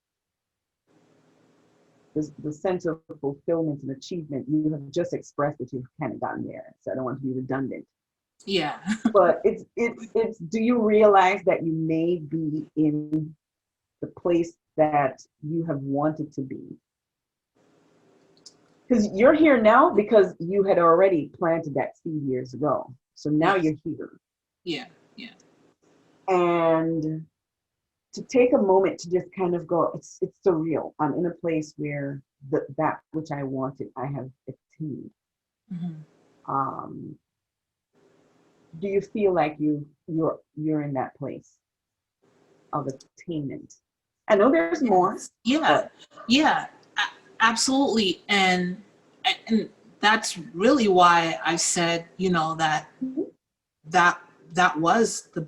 S2: the sense of fulfillment and achievement, you have just expressed that you've kind of gotten there. So I don't want to be redundant.
S3: Yeah.
S2: But it's do you realize that you may be in the place that you have wanted to be? Because you're here now because you had already planted that seed years ago. So now you're here.
S3: Yeah.
S2: And to take a moment to just kind of go, it's surreal. I'm in a place where that which I wanted, I have attained. Do you feel like you're in that place of attainment? I know there's more.
S3: Yeah, absolutely. And that's really why I said, you know, that was the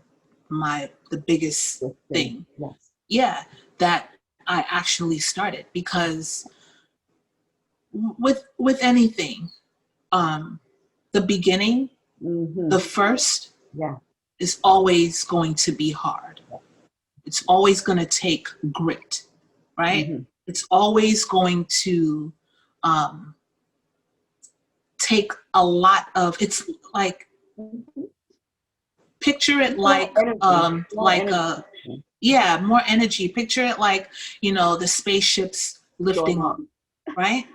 S3: biggest thing.
S2: Yes.
S3: Yeah, that I actually started, because with anything, the beginning, the first is always going to be hard. It's always going to take grit, right? It's always going to take a lot of, it's like, picture it like, more energy. Picture it like, you know, the spaceships lifting up, right?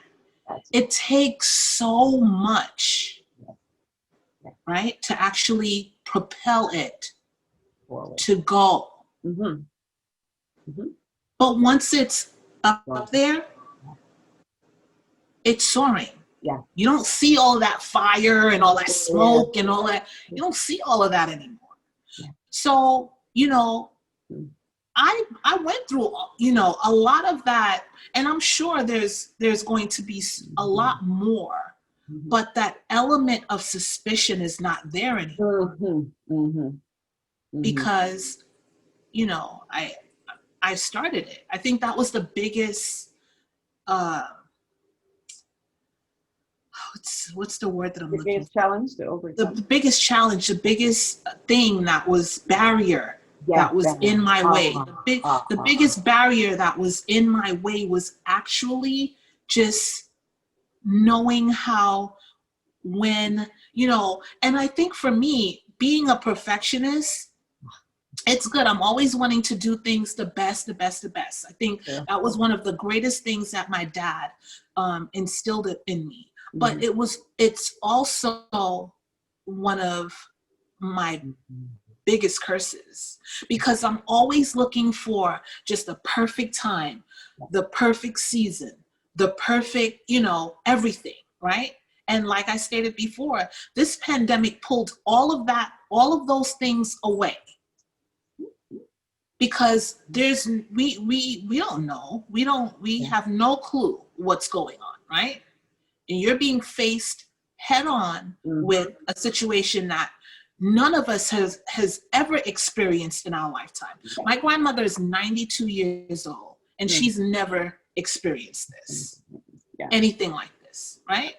S3: It takes so much, right, to actually propel it to go. But once it's up there, it's soaring.
S2: Yeah.
S3: You don't see all that fire and all that smoke and all that. You don't see all of that anymore. So, you know, I went through, you know, a lot of that, and I'm sure there's going to be a lot more, but that element of suspicion is not there anymore. Because you know, I started it. I think that was the biggest, what's the word that I'm
S2: The
S3: looking
S2: biggest challenge to overcome.
S3: the biggest challenge, the biggest thing that was barrier
S2: Yes,
S3: that was in my way. The
S2: uh.
S3: biggest barrier that was in my way was actually just knowing how, when, you know, and I think for me, being a perfectionist, it's good. I'm always wanting to do things the best, the best, the best. I think
S2: Yeah.
S3: that was one of the greatest things that my dad instilled it in me. But it's also one of my biggest curses, because I'm always looking for just the perfect time, the perfect season, the perfect, you know, everything, right? And like I stated before, this pandemic pulled all of that, all of those things away, because there's we don't know, we have no clue what's going on, right? And you're being faced head on with a situation that none of us has ever experienced in our lifetime. My grandmother is 92 years old, and she's never experienced this, anything like this, right?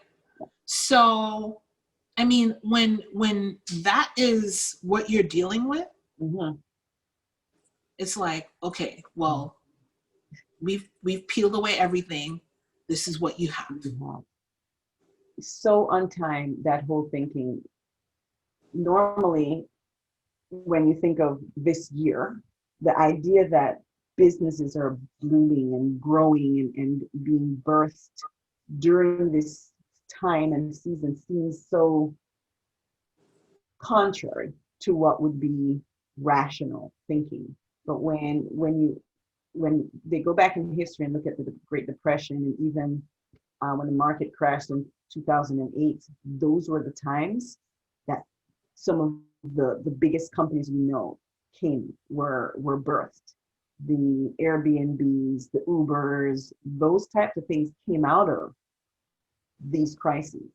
S3: So, I mean, when that is what you're dealing with, it's like, okay, well, we've peeled away everything. This is what you have.
S2: So on time, that whole thinking. Normally, when you think of this year, the idea that businesses are blooming and growing and being birthed during this time and season seems so contrary to what would be rational thinking. But when they go back in history and look at the Great Depression, and even when the market crashed in 2008, those were the times that some of the biggest companies we know were birthed. The Airbnbs, the Ubers, those types of things came out of these crises.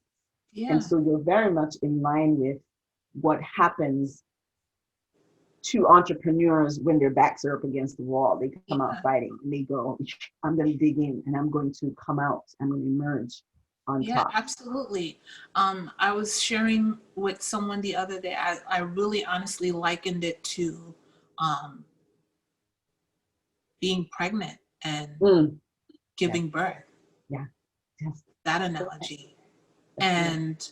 S2: And so you're very much in line with what happens to entrepreneurs when their backs are up against the wall. They come out fighting, and they go, I'm going to dig in, and I'm going to come out. I'm going to emerge on top.
S3: Absolutely. I was sharing with someone the other day, I really honestly likened it to being pregnant and giving birth. That analogy. And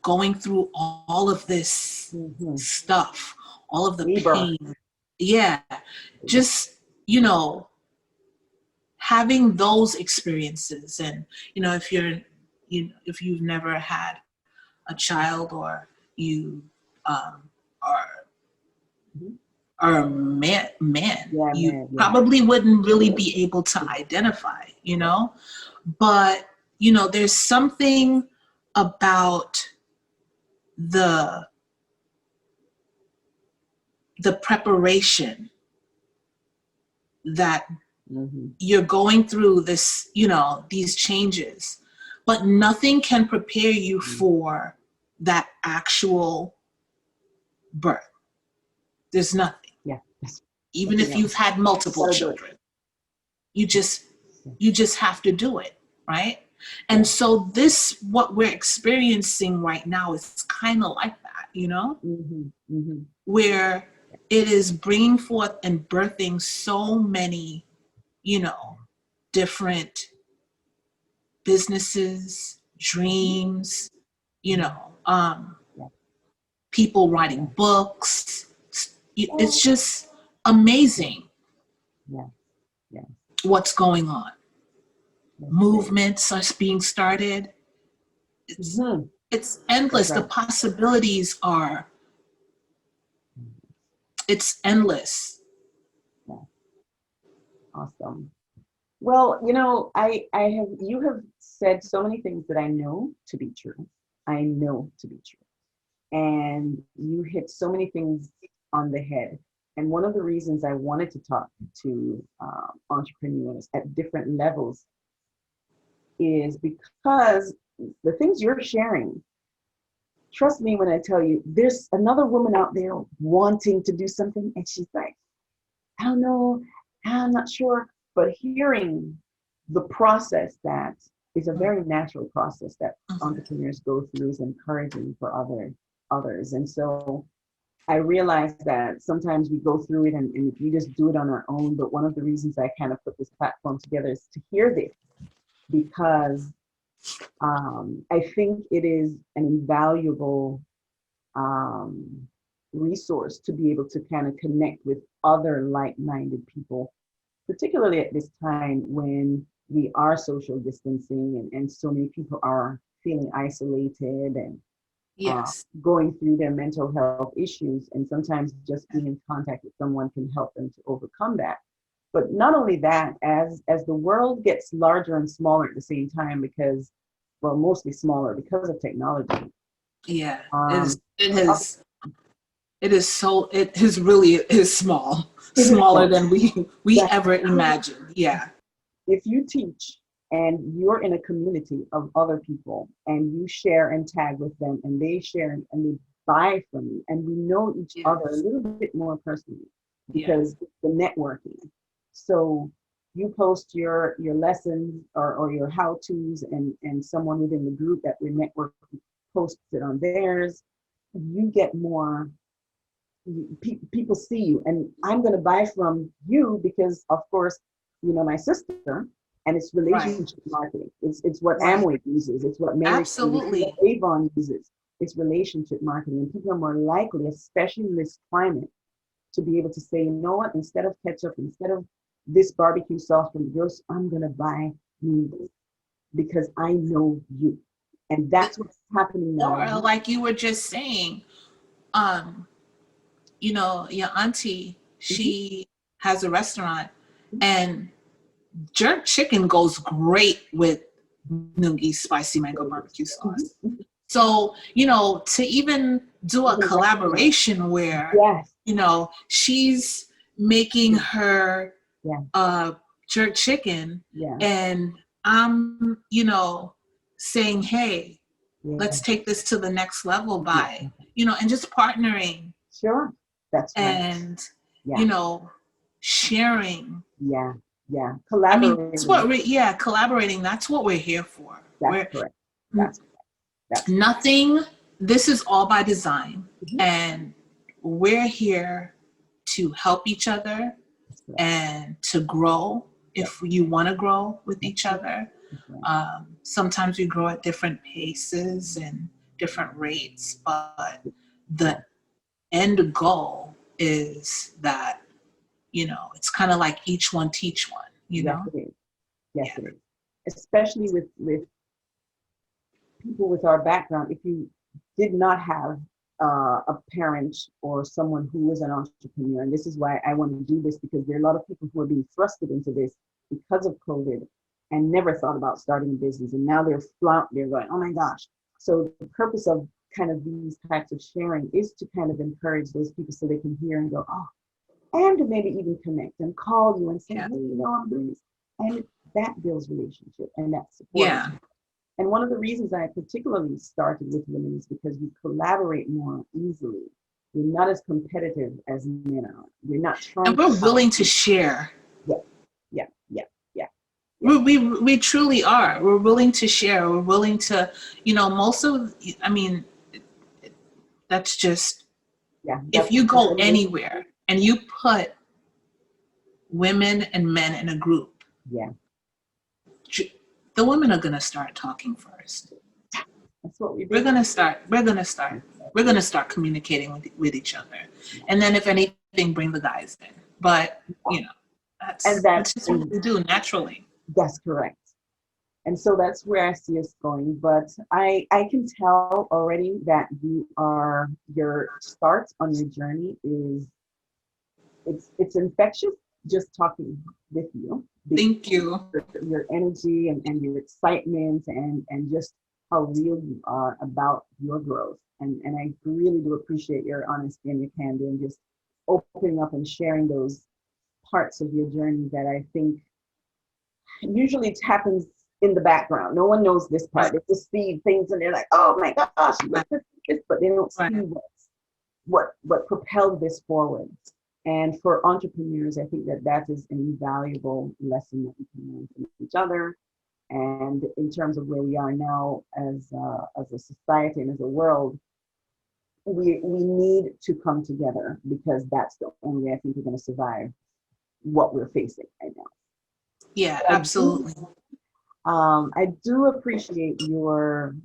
S3: going through all of this stuff, all of the pain. Just, you know, having those experiences. And, you know, if you've never had a child, or you are a man, you probably wouldn't really be able to identify, you know. But, you know, there's something about the preparation that you're going through this, you know, these changes, but nothing can prepare you for that actual birth. There's nothing. Even if you've had multiple children, you just have to do it, right? And so what we're experiencing right now is kind of like that, you know, where it is bringing forth and birthing so many, you know, different businesses, dreams, you know, people writing books. It's just amazing what's going on. Movements are being started. It's endless. The possibilities are, it's endless.
S2: Awesome. Well, you know, you have said so many things that I know to be true. I know to be true. And you hit so many things on the head. And one of the reasons I wanted to talk to entrepreneurs at different levels is because the things you're sharing trust me when I tell you, there's another woman out there wanting to do something, and she's like, I don't know, I'm not sure. But hearing the process that is a very natural process that entrepreneurs go through is encouraging for others. And so I realize that sometimes we go through it and we just do it on our own. But one of the reasons I kind of put this platform together is to hear this, because I think it is an invaluable resource to be able to kind of connect with other like-minded people, particularly at this time when we are social distancing and so many people are feeling isolated and
S3: Yes.
S2: going through their mental health issues. And sometimes just being in contact with someone can help them to overcome that. But not only that, as the world gets larger and smaller at the same time, because, well, mostly smaller because of technology.
S3: Yeah.
S2: Um,
S3: It is really is small, smaller than we ever imagined. Yeah.
S2: If you teach and you're in a community of other people and you share and tag with them and they share and they buy from you, and we know each other a little bit more personally because it's the networking. So you post your lessons or your how-tos, and someone within the group that we're networking posts it on theirs. You get more people see you, and I'm going to buy from you because, of course, you know my sister, and it's relationship marketing. It's what Amway uses. It's what Mary uses, what Avon uses. It's relationship marketing, and people are more likely, especially in this climate, to be able to say, you know what, instead of ketchup, instead of this barbecue sauce from the grocery, I'm going to buy you this because I know you. And that's what's happening now.
S3: Or like you were just saying, you know, your auntie, she has a restaurant, and jerk chicken goes great with Noongi spicy mango barbecue sauce. So, you know, to even do a collaboration where, you know, she's making her jerk chicken, and I'm, you know, saying, hey, let's take this to the next level by, you know, and just partnering.
S2: Sure. That's right.
S3: And, you know, sharing.
S2: Collaborating.
S3: I mean, that's what collaborating. That's what we're here for.
S2: That's correct. That's
S3: nothing. This is all by design, and we're here to help each other and to grow. If you want to grow with each other, sometimes we grow at different paces and different rates, but the end goal is that, you know, it's kind of like each one teach one, you know?
S2: Yes, it is. Especially with people with our background. If you did not have a parent or someone who was an entrepreneur, and this is why I want to do this, because there are a lot of people who are being thrusted into this because of COVID and never thought about starting a business. And now they're going, oh my gosh. So the purpose of kind of these types of sharing is to kind of encourage those people so they can hear and go, oh, and to maybe even connect and call you and say, hey, you know, I'm doing this. And that builds relationship and that support. And one of the reasons I particularly started with women is because we collaborate more easily. We're not as competitive as men are. We're not trying.
S3: And we're willing to share. We truly are. We're willing to share. We're willing to, you know, that's just, if you go anywhere and you put women and men in a group, the women are going to start talking first.
S2: That's what we do.
S3: We're going to start communicating with each other. And then if anything, bring the guys in. But, you know, that's just what we do naturally.
S2: That's correct. And so that's where I see us going. But I can tell already that your start on your journey is, it's infectious just talking with you.
S3: Thank you.
S2: Your energy and your excitement and just how real you are about your growth. And I really do appreciate your honesty and your candor and just opening up and sharing those parts of your journey that I think usually it happens in the background. No one knows this part. They just see things and they're like, oh my gosh, look at this, but they don't see what propelled this forward. And for entrepreneurs, I think that is an invaluable lesson that we can learn from each other. And in terms of where we are now as a society and as a world, we need to come together, because that's the only way I think we're going to survive what we're facing right now.
S3: Yeah, absolutely.
S2: I do appreciate your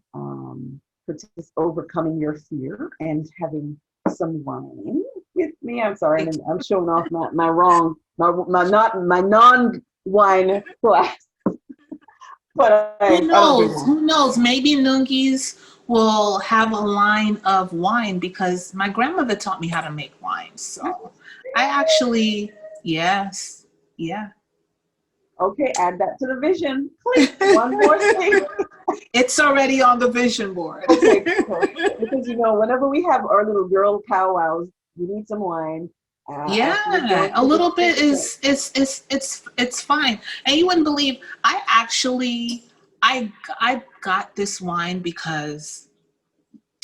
S2: overcoming your fear and having some wine with me. I'm sorry, I'm showing off my non-wine glass. But
S3: who knows? Who knows? Maybe Nungi's will have a line of wine, because my grandmother taught me how to make wine. So I actually, yes, yeah.
S2: Okay, add that to the vision. Please, one more thing.
S3: It's already on the vision board.
S2: Okay, because whenever we have our little girl powwows, we need some wine.
S3: Yeah, a little bit is it's fine. And you wouldn't believe, I got this wine because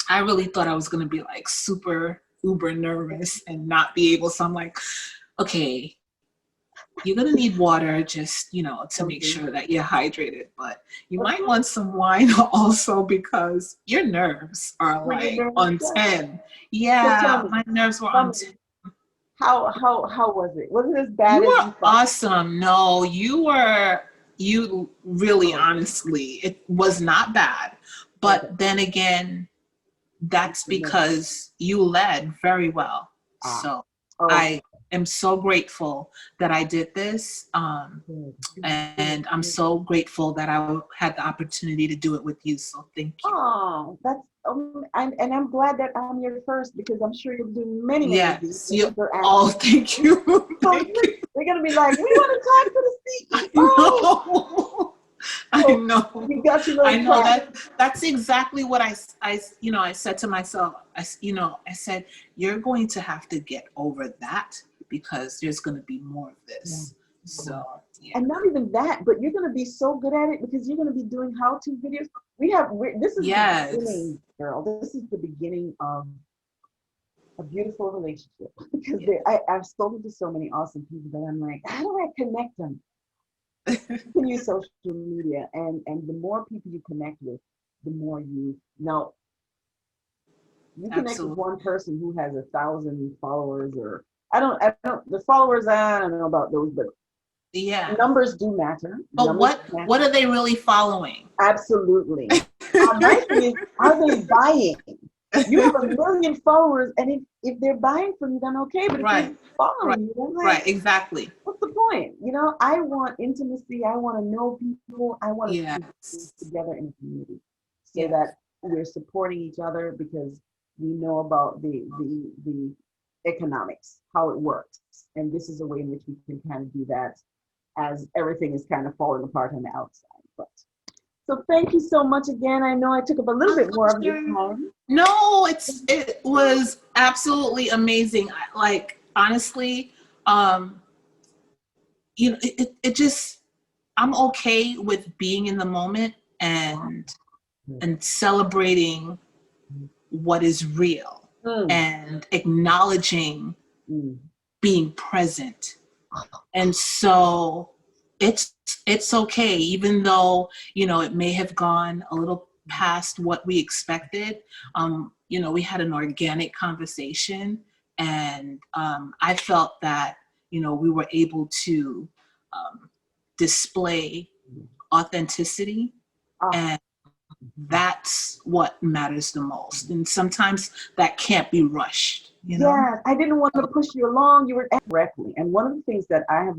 S3: I really thought I was gonna be like super uber nervous and not be able. So I'm like, okay, you're gonna need water just to make sure that you're hydrated, but you might want some wine also, because your nerves are like on 10. Yeah, my nerves were on 10.
S2: How was it? Was it as bad as you thought?
S3: Awesome. No, you really, honestly, it was not bad. But then again, that's because you led very well. So I am so grateful that I did this. And I'm so grateful that I had the opportunity to do it with you. So thank you.
S2: Oh, that's and I'm glad that I'm your first, because I'm sure you'll do many of these.
S3: Oh, thank you.
S2: They're gonna be like, we want to talk to the CEO.
S3: I know.
S2: You got your
S3: I know that's exactly what I said to myself. I said, you're going to have to get over that, because there's going to be more of this. Yeah. So, yeah.
S2: And not even that, but you're going to be so good at it, because you're going to be doing how-to videos. This is the beginning, girl. This is the beginning of a beautiful relationship. Because I've spoken to so many awesome people that I'm like, how do I connect them? You can use social media, and the more people you connect with, the more you connect with one person who has 1,000 followers, or the followers, I don't know about those, but numbers do matter.
S3: But what are they really following?
S2: Absolutely. My thing is, are they buying? You have 1 million followers, and if they're buying from you, then okay. But if they're following you, then
S3: right, exactly.
S2: What's the point? I want intimacy. I want to know people. I want to be together in a community, so that we're supporting each other, because we know about the economics, how it works, and this is a way in which we can kind of do that, as everything is kind of falling apart on the outside. So thank you so much again. I know I took up a little bit more of your time.
S3: No, it was absolutely amazing. Like, honestly, it just, I'm okay with being in the moment and celebrating what is real and acknowledging being present. And so it's okay, even though, it may have gone a little past what we expected. We had an organic conversation, and I felt that, we were able to display authenticity, and that's what matters the most. And sometimes that can't be rushed.
S2: Yeah, I didn't want to push you along. You were correctly. And one of the things that I have